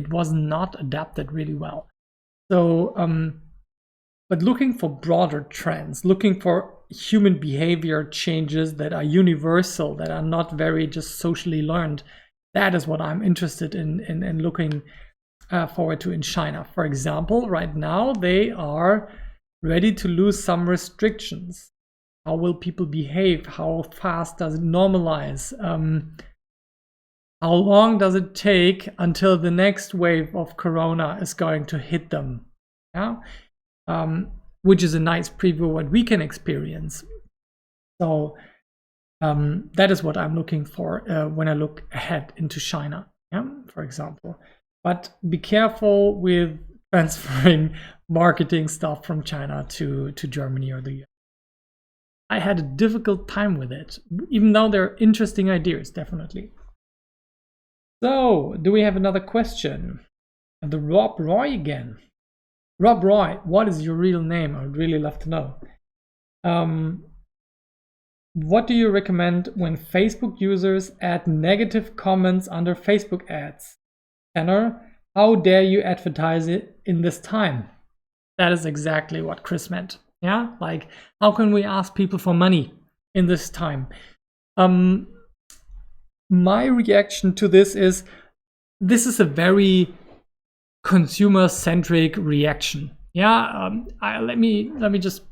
was not adapted really well. So, but looking for broader trends, looking for human behavior changes that are universal, that are not very just socially learned, that is what I'm interested in looking forward to in China. For example, right now they are ready to lose some restrictions. How will people behave? How fast does it normalize? How long does it take until the next wave of Corona is going to hit them? Yeah? Which is a nice preview of what we can experience. So that is what I'm looking for when I look ahead into China, yeah? For example. But be careful with transferring marketing stuff from China to Germany or the US. I had a difficult time with it, even though they're interesting ideas, definitely. So, do we have another question? The Rob Roy again. Rob Roy, what is your real name? I would really love to know. What do you recommend when Facebook users add negative comments under Facebook ads? Tanner, how dare you advertise it in this time? That is exactly what Chris meant. Yeah, like how can we ask people for money in this time? My reaction to this is a very consumer-centric reaction. Yeah, let me just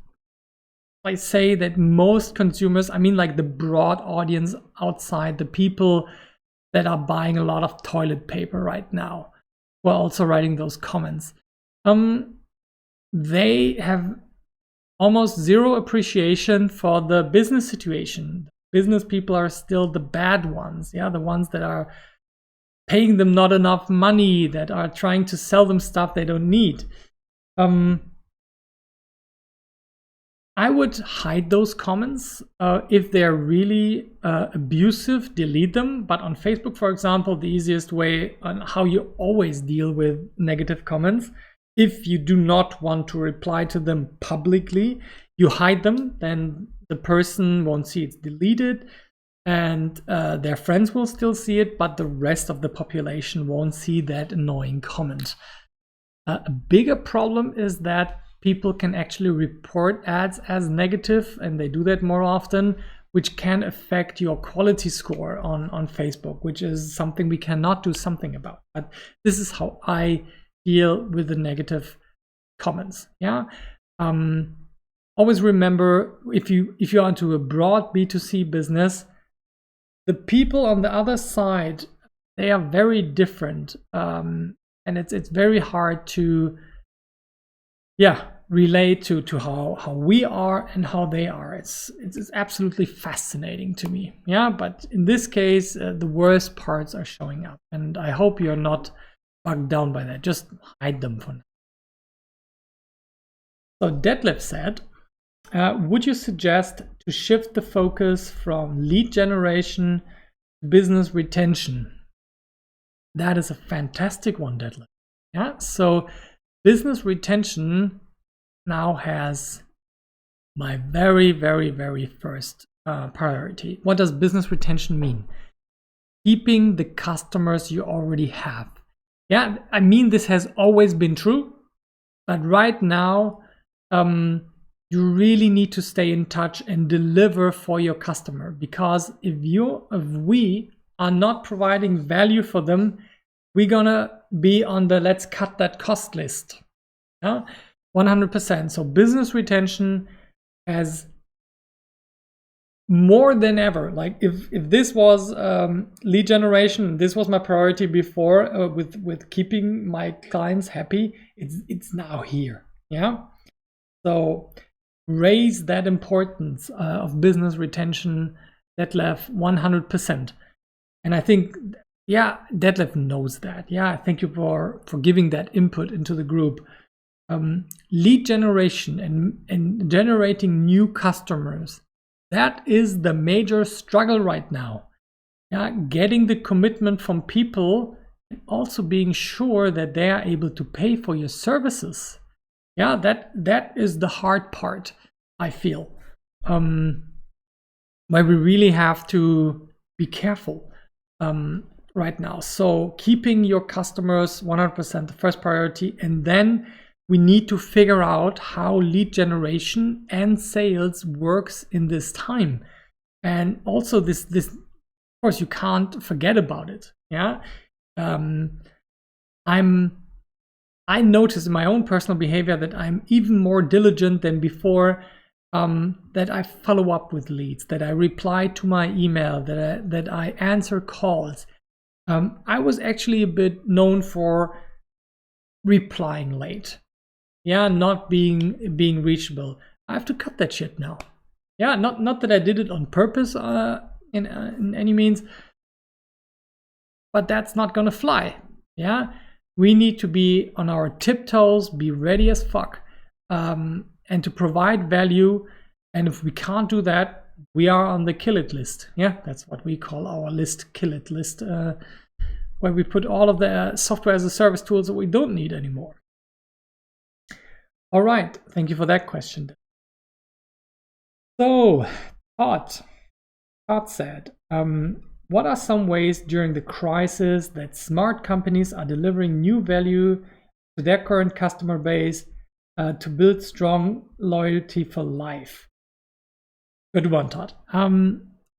say that most consumers, I mean like the broad audience outside, the people that are buying a lot of toilet paper right now, who are also writing those comments. They have almost zero appreciation for the business situation. Business people are still the bad ones, the ones that are paying them not enough money, that are trying to sell them stuff they don't need. I would hide those comments. If they're really abusive, delete them. But on Facebook, for example, the easiest way on how you always deal with negative comments, if you do not want to reply to them publicly, you hide them, then the person won't see it's deleted, and their friends will still see it, but the rest of the population won't see that annoying comment. A bigger problem is that people can actually report ads as negative, and they do that more often, which can affect your quality score on Facebook, which is something we cannot do something about. But this is how I deal with the negative comments. Always remember, if you're into a broad B2C business, the people on the other side, they are very different, and it's very hard to relate to how we are and how they are. It's absolutely fascinating to me. But in this case, the worst parts are showing up, and I hope you're not bogged down by that. Just hide them for now. So Detlef said, would you suggest to shift the focus from lead generation to business retention? That is a fantastic one, Detlef. So business retention now has my very, very, very first priority. What does business retention mean? Keeping the customers you already have. I mean, this has always been true, but right now, you really need to stay in touch and deliver for your customer, because if we are not providing value for them, we're gonna be on the let's cut that cost list. 100%. So business retention has more than ever, like if this was lead generation, this was my priority before, with keeping my clients happy, it's now here. So raise that importance of business retention, Detlef, 100%. And I think, Detlef knows that. Thank you for giving that input into the group. Lead generation and generating new customers, that is the major struggle right now. Getting the commitment from people and also being sure that they are able to pay for your services. That is the hard part, I feel, where we really have to be careful right now. So keeping your customers 100% the first priority, and then we need to figure out how lead generation and sales works in this time. And also this of course, you can't forget about it. I notice in my own personal behavior that I'm even more diligent than before, that I follow up with leads, that I reply to my email, that I answer calls. I was actually a bit known for replying late. Not being reachable. I have to cut that shit now. Not that I did it on purpose in any means, but that's not gonna fly. We need to be on our tiptoes, be ready as fuck, and to provide value. And if we can't do that, we are on the kill it list. That's what we call our list, kill it list, where we put all of the software as a service tools that we don't need anymore. All right, thank you for that question. So, Todd said, what are some ways during the crisis that smart companies are delivering new value to their current customer base to build strong loyalty for life? Good one, Todd.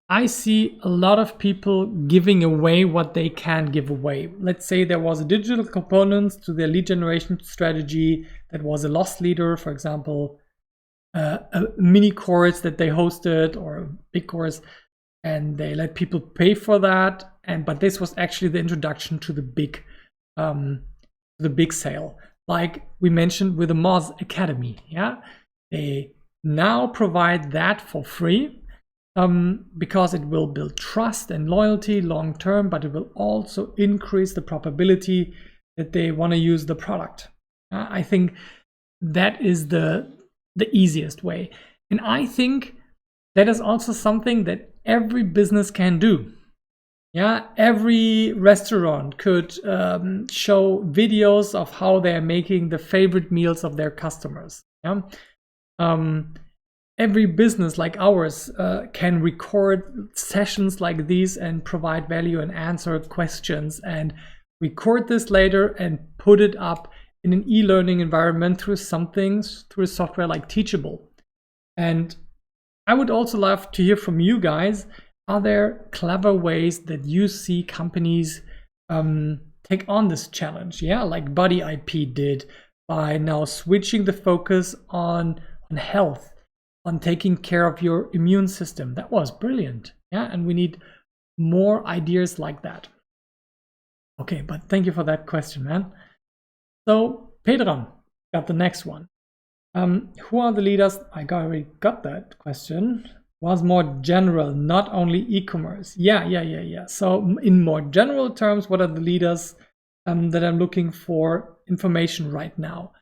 I see a lot of people giving away what they can give away. Let's say there was a digital component to their lead generation strategy that was a loss leader, for example, a mini course that they hosted or a big course, and they let people pay for that. But this was actually the introduction to the big sale. like we mentioned with the Moz Academy. Yeah, they now provide that for free because it will build trust and loyalty long term, but it will also increase the probability that they want to use the product. I think that is the easiest way, and I think that is also something that every business can do. Yeah, every restaurant could show videos of how they're making the favorite meals of their customers. Yeah, every business like ours can record sessions like these and provide value and answer questions and record this later and put it up in an e-learning environment through a software like Teachable. And I would also love to hear from you guys. Are there clever ways that you see companies take on this challenge? Yeah, like Body IP did by now switching the focus on health, on taking care of your immune system. That was brilliant. Yeah, and we need more ideas like that. Okay, but thank you for that question, man. So Pedram got the next one. Who are the leaders? I already got that question. Was more general, not only e-commerce. Yeah. So in more general terms, what are the leaders that I'm looking for information right now?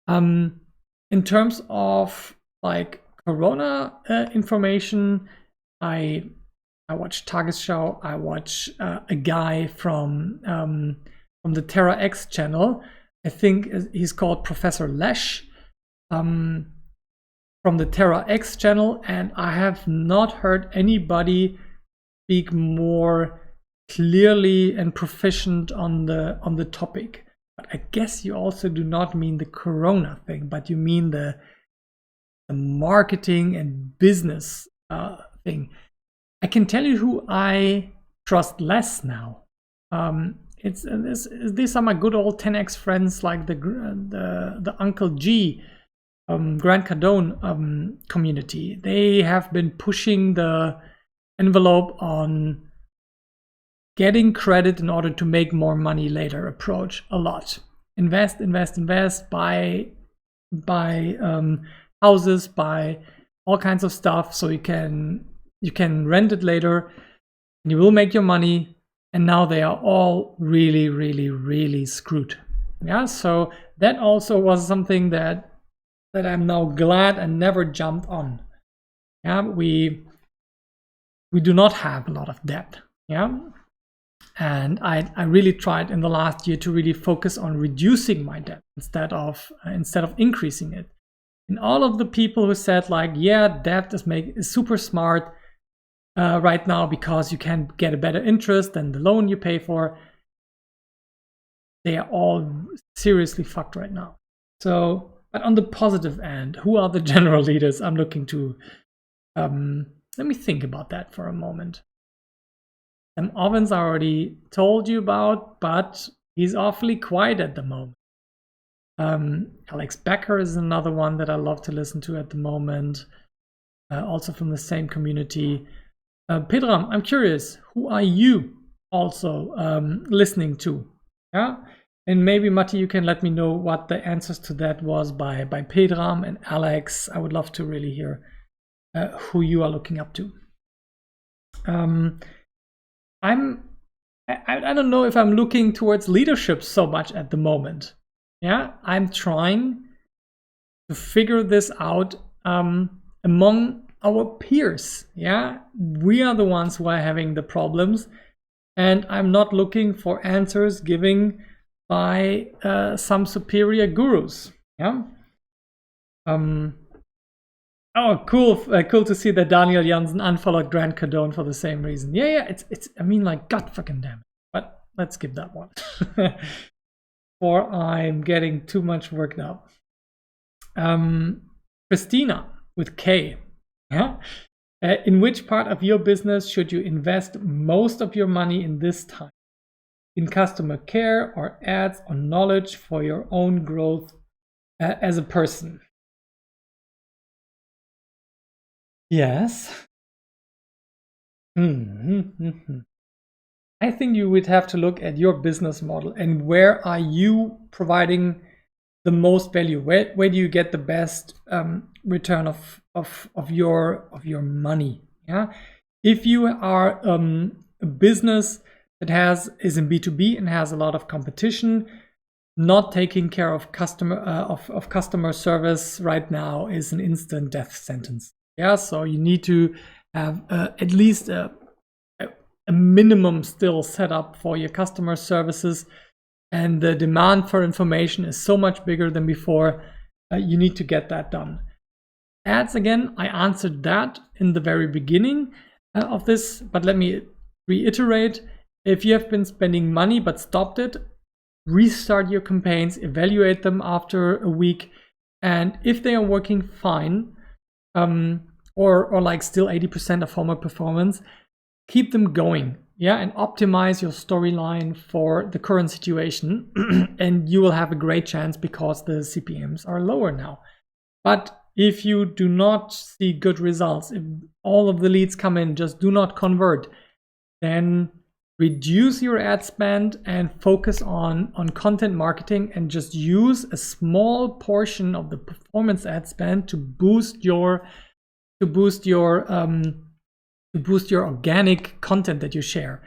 In terms of like Corona information, I watch Tagesschau. I watch a guy from the Terra X channel. I think he's called Professor Lesh. From the Terra X channel, and I have not heard anybody speak more clearly and proficient on the topic. But I guess you also do not mean the Corona thing, but you mean the marketing and business thing. I can tell you who I trust less now. These are my good old 10x friends, like the Uncle G. Grant Cardone community. They have been pushing the envelope on getting credit in order to make more money later approach a lot. Invest, buy houses, buy all kinds of stuff so you can rent it later and you will make your money. And now they are all really screwed. Yeah, so that also was something that I'm now glad I never jumped on. Yeah, we do not have a lot of debt. Yeah, and I really tried in the last year to really focus on reducing my debt instead of increasing it. And all of the people who said like, yeah, debt is super smart right now because you can get a better interest than the loan you pay for, they are all seriously fucked right now. So. But on the positive end, who are the general leaders I'm looking to? Let me think about that for a moment. Sam Ovens I already told you about, but he's awfully quiet at the moment. Alex Becker is another one that I love to listen to at the moment, also from the same community. Pedram, I'm curious, who are you also listening to? Yeah. And maybe, Matti, you can let me know what the answers to that was by Pedram and Alex. I would love to really hear who you are looking up to. I don't know if I'm looking towards leadership so much at the moment. Yeah, I'm trying to figure this out among our peers. Yeah, we are the ones who are having the problems, and I'm not looking for answers given by some superior gurus. Yeah. Oh, cool to see that Daniel Jansen unfollowed Grant Cardone for the same reason. Yeah, it's I mean, like, god fucking damn it. But let's skip that one. Or I'm getting too much worked up. Christina with K. Yeah. In which part of your business should you invest most of your money in this time? In customer care or ads or knowledge for your own growth as a person? Yes. I think you would have to look at your business model and where are you providing the most value? Where do you get the best return of your money? Yeah, if you are a business that is in B2B and has a lot of competition, not taking care of customer service right now is an instant death sentence. Yeah, so you need to have at least a minimum still set up for your customer services, and the demand for information is so much bigger than before. You need to get that done. Ads, again, I answered that in the very beginning of this, but let me reiterate. If you have been spending money but stopped it, restart your campaigns, evaluate them after a week, and if they are working fine, or like still 80% of former performance, keep them going, yeah, and optimize your storyline for the current situation, and you will have a great chance because the CPMs are lower now. But if you do not see good results, if all of the leads come in, just do not convert, then reduce your ad spend and focus on content marketing, and just use a small portion of the performance ad spend to boost your organic content that you share.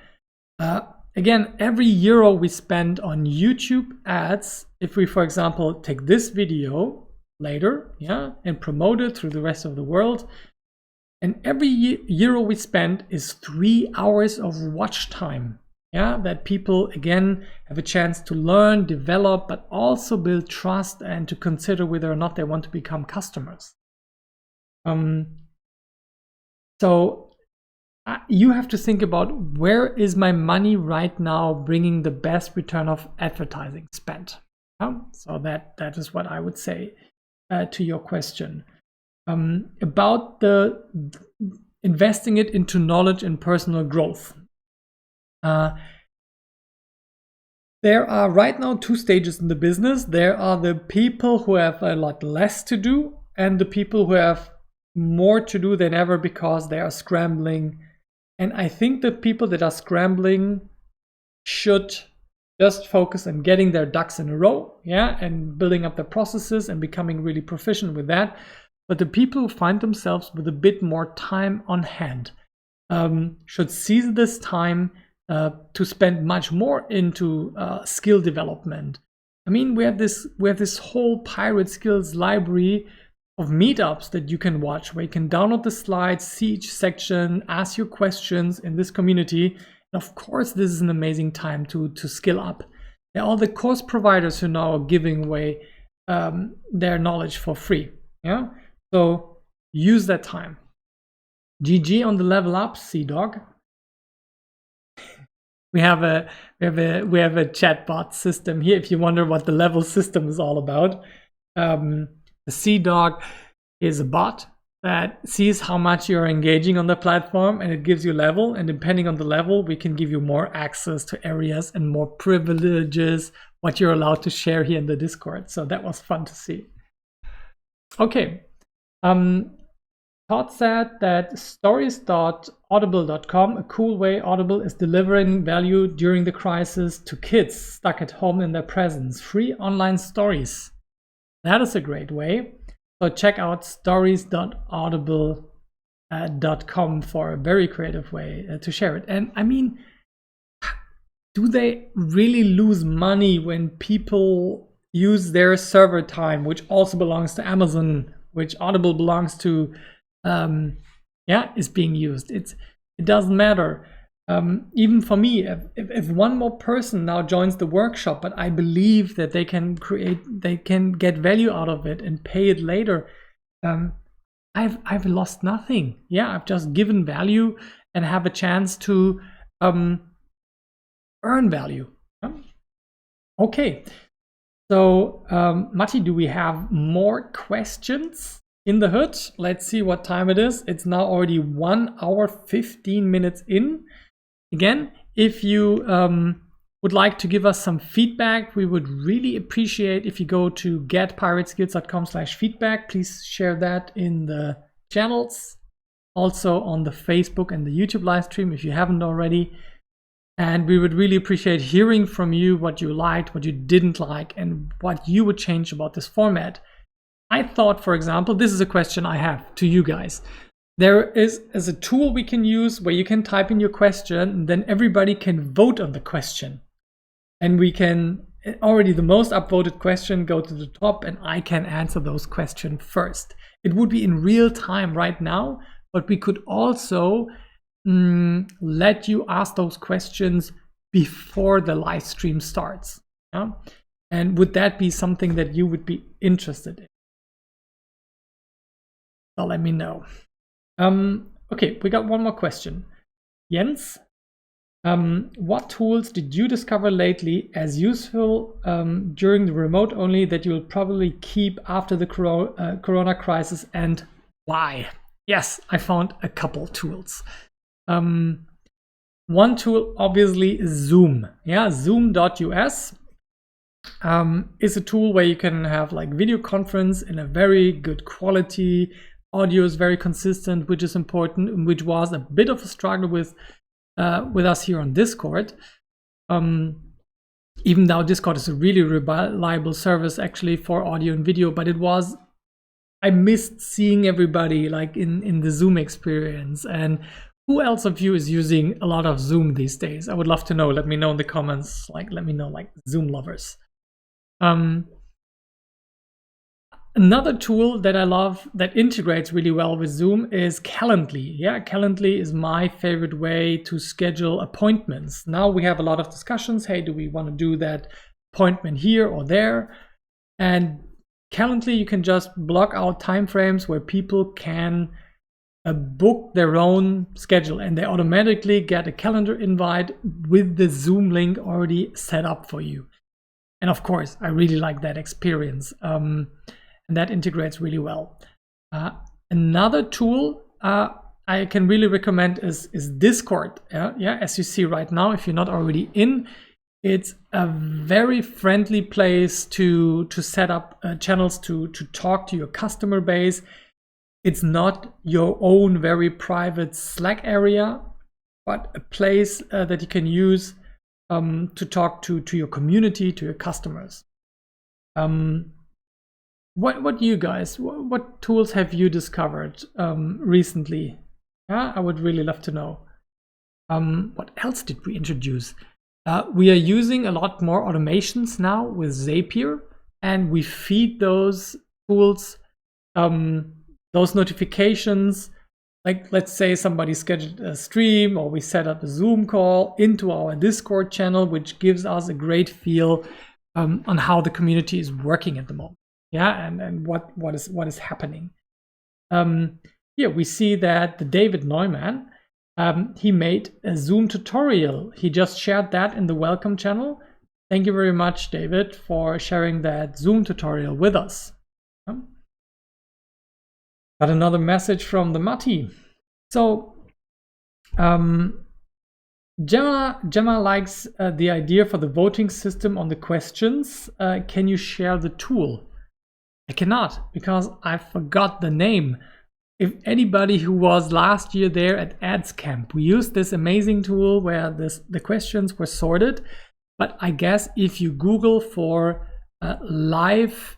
Again, every euro we spend on YouTube ads, if we, for example, take this video later, yeah, and promote it through the rest of the world, and every euro we spend is 3 hours of watch time, yeah, that people again have a chance to learn, develop, but also build trust and to consider whether or not they want to become customers. So you have to think about, where is my money right now bringing the best return of advertising spend? So that is what I would say to your question. About the investing it into knowledge and personal growth. There are right now 2 stages in the business. There are the people who have a lot less to do, and the people who have more to do than ever because they are scrambling. And I think the people that are scrambling should just focus on getting their ducks in a row, yeah, and building up their processes and becoming really proficient with that. But the people who find themselves with a bit more time on hand should seize this time to spend much more into skill development. I mean, we have this whole pirate skills library of meetups that you can watch, where you can download the slides, see each section, ask your questions in this community. And of course, this is an amazing time to skill up. There are all the course providers who now are giving away their knowledge for free. Yeah, so use that time. GG on the level up, C-Dog. We have a chatbot system here. If you wonder what the level system is all about, the C-Dog is a bot that sees how much you're engaging on the platform, and it gives you level. And depending on the level, we can give you more access to areas and more privileges, what you're allowed to share here in the Discord. So that was fun to see. Okay. Todd said that stories.audible.com, a cool way Audible is delivering value during the crisis to kids stuck at home in their presence. Free online stories. That is a great way. So check out stories.audible.com for a very creative way to share it. And I mean, do they really lose money when people use their server time, which also belongs to Amazon, which Audible belongs to, is being used? It doesn't matter. Even for me, if one more person now joins the workshop, but I believe that they can get value out of it and pay it later, I've lost nothing. Yeah, I've just given value and have a chance to earn value. Okay, so Matti, do we have more questions in the hood? Let's see what time it is. It's now already 1 hour 15 minutes in. Again, if you would like to give us some feedback, we would really appreciate if you go to getpirateskills.com/feedback. Please share that in the channels, also on the Facebook and the YouTube live stream if you haven't already. And we would really appreciate hearing from you what you liked, what you didn't like, and what you would change about this format. I thought, for example, this is a question I have to you guys. There is a tool we can use where you can type in your question, and then everybody can vote on the question. And we can already the most upvoted question go to the top, and I can answer those questions first. It would be in real time right now, but we could also let you ask those questions before the live stream starts. Yeah? And would that be something that you would be interested in? So let me know. Okay, we got one more question. Jens, what tools did you discover lately as useful during the remote only that you will probably keep after the corona crisis, and why? Yes, I found a couple tools. One tool obviously is Zoom. Yeah, zoom.us is a tool where you can have like video conference in a very good quality. Audio is very consistent, which is important, which was a bit of a struggle with us here on Discord. Even though Discord is a really reliable service actually for audio and video, but I missed seeing everybody like in the Zoom experience. And who else of you is using a lot of Zoom these days? I would love to know. Let me know in the comments. Let me know, like Zoom lovers. Another tool that I love that integrates really well with Zoom is Calendly. Yeah, Calendly is my favorite way to schedule appointments. Now we have a lot of discussions. Hey, do we want to do that appointment here or there? And Calendly, you can just block out timeframes where people can book their own schedule, and they automatically get a calendar invite with the Zoom link already set up for you. And of course, I really like that experience. And that integrates really well. Another tool I can really recommend is Discord. Yeah, as you see right now, if you're not already in, it's a very friendly place to set up channels to talk to your customer base. It's not your own very private Slack area, but a place that you can use to talk to your community, to your customers. What you guys, what tools have you discovered recently? Yeah, I would really love to know. What else did we introduce? We are using a lot more automations now with Zapier, and we feed those tools, those notifications. Like, let's say somebody scheduled a stream, or we set up a Zoom call into our Discord channel, which gives us a great feel on how the community is working at the moment. Yeah, and what is happening. Here we see that the David Neumann, he made a Zoom tutorial. He just shared that in the welcome channel. Thank you very much, David, for sharing that Zoom tutorial with us. Got another message from the Matti. So Gemma likes the idea for the voting system on the questions. Can you share the tool? I cannot, because I forgot the name. If anybody who was last year there at Ads Camp, we used this amazing tool where the questions were sorted. But I guess if you Google for live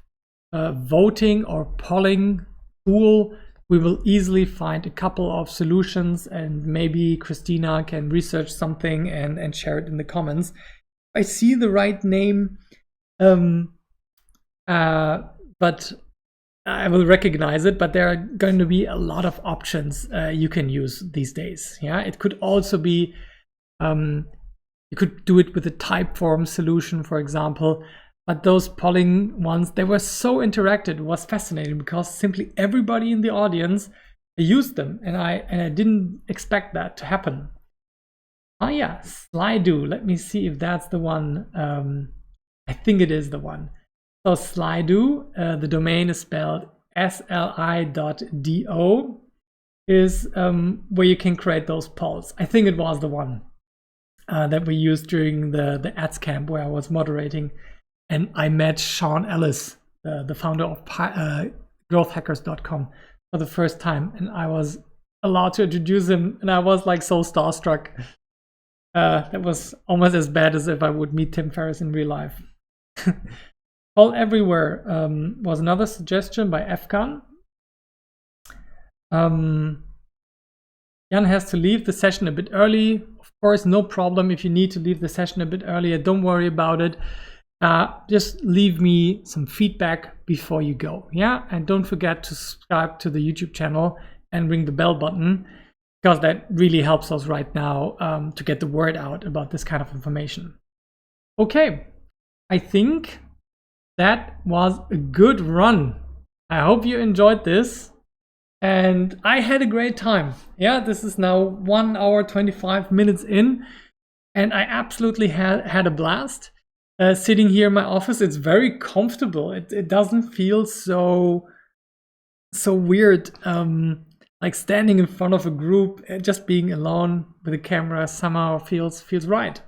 voting or polling tool, we will easily find a couple of solutions, and maybe Christina can research something and share it in the comments. I see the right name, but I will recognize it, but there are going to be a lot of options you can use these days. Yeah, it could also be, you could do it with a Typeform solution, for example, but those polling ones, they were so interactive. It was fascinating because simply everybody in the audience used them, and I didn't expect that to happen. Oh yeah, Slido. Let me see if that's the one. I think it is the one. So Slido, the domain is spelled sli.do, is where you can create those polls. I think it was the one that we used during the Ads Camp where I was moderating, and I met Sean Ellis, the founder of growthhackers.com, for the first time, and I was allowed to introduce him, and I was like so starstruck. That was almost as bad as if I would meet Tim Ferriss in real life. All everywhere was another suggestion by Efkan. Jan has to leave the session a bit early. Of course, no problem if you need to leave the session a bit earlier. Don't worry about it. Just leave me some feedback before you go. Yeah, and don't forget to subscribe to the YouTube channel and ring the bell button, because that really helps us right now to get the word out about this kind of information. Okay, I think that was a good run. I hope you enjoyed this. And I had a great time. Yeah, this is now 1 hour, 25 minutes in. And I absolutely had a blast. Sitting here in my office, it's very comfortable. It doesn't feel so weird. Like standing in front of a group, just being alone with a camera somehow feels right.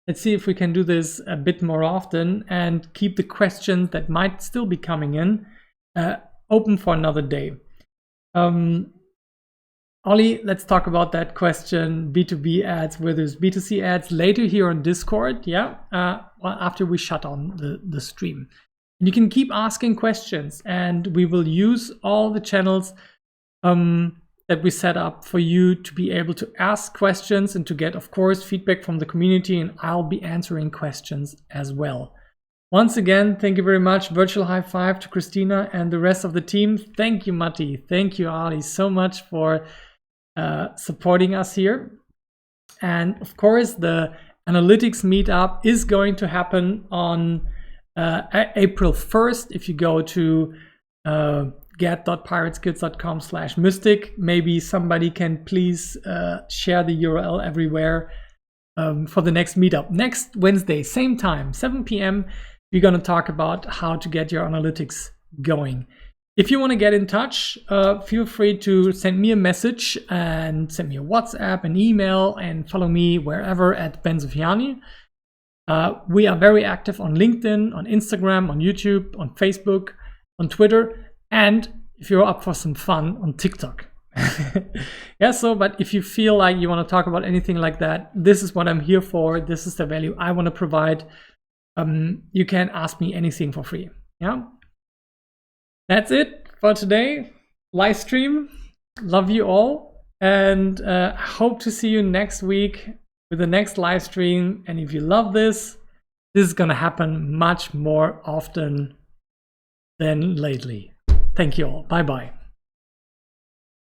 Let's see if we can do this a bit more often and keep the questions that might still be coming in open for another day. Ollie, let's talk about that question, B2B ads versus B2C ads, later here on Discord. Yeah, well, after we shut on the stream. And you can keep asking questions, and we will use all the channels that we set up for you to be able to ask questions and to get, of course, feedback from the community, and I'll be answering questions as well. Once again, thank you very much. Virtual high five to Christina and the rest of the team. Thank you, Matti. Thank you, Ali, so much for supporting us here. And of course, the analytics meetup is going to happen on April 1st. If you go to get.pirateskills.com/mystic, maybe somebody can please share the URL everywhere for the next meetup. Next Wednesday, same time, 7 p.m. We're going to talk about how to get your analytics going. If you want to get in touch, feel free to send me a message and send me a WhatsApp, an email, and follow me wherever at Ben Zofiani. We are very active on LinkedIn, on Instagram, on YouTube, on Facebook, on Twitter, and if you're up for some fun, on TikTok. Yeah, but if you feel like you want to talk about anything like that, this is what I'm here for. This is the value I want to provide. You can ask me anything for free. Yeah, that's it for today. Live stream. Love you all, and hope to see you next week with the next live stream. And if you love this is gonna happen much more often than lately. Thank you all. Bye bye.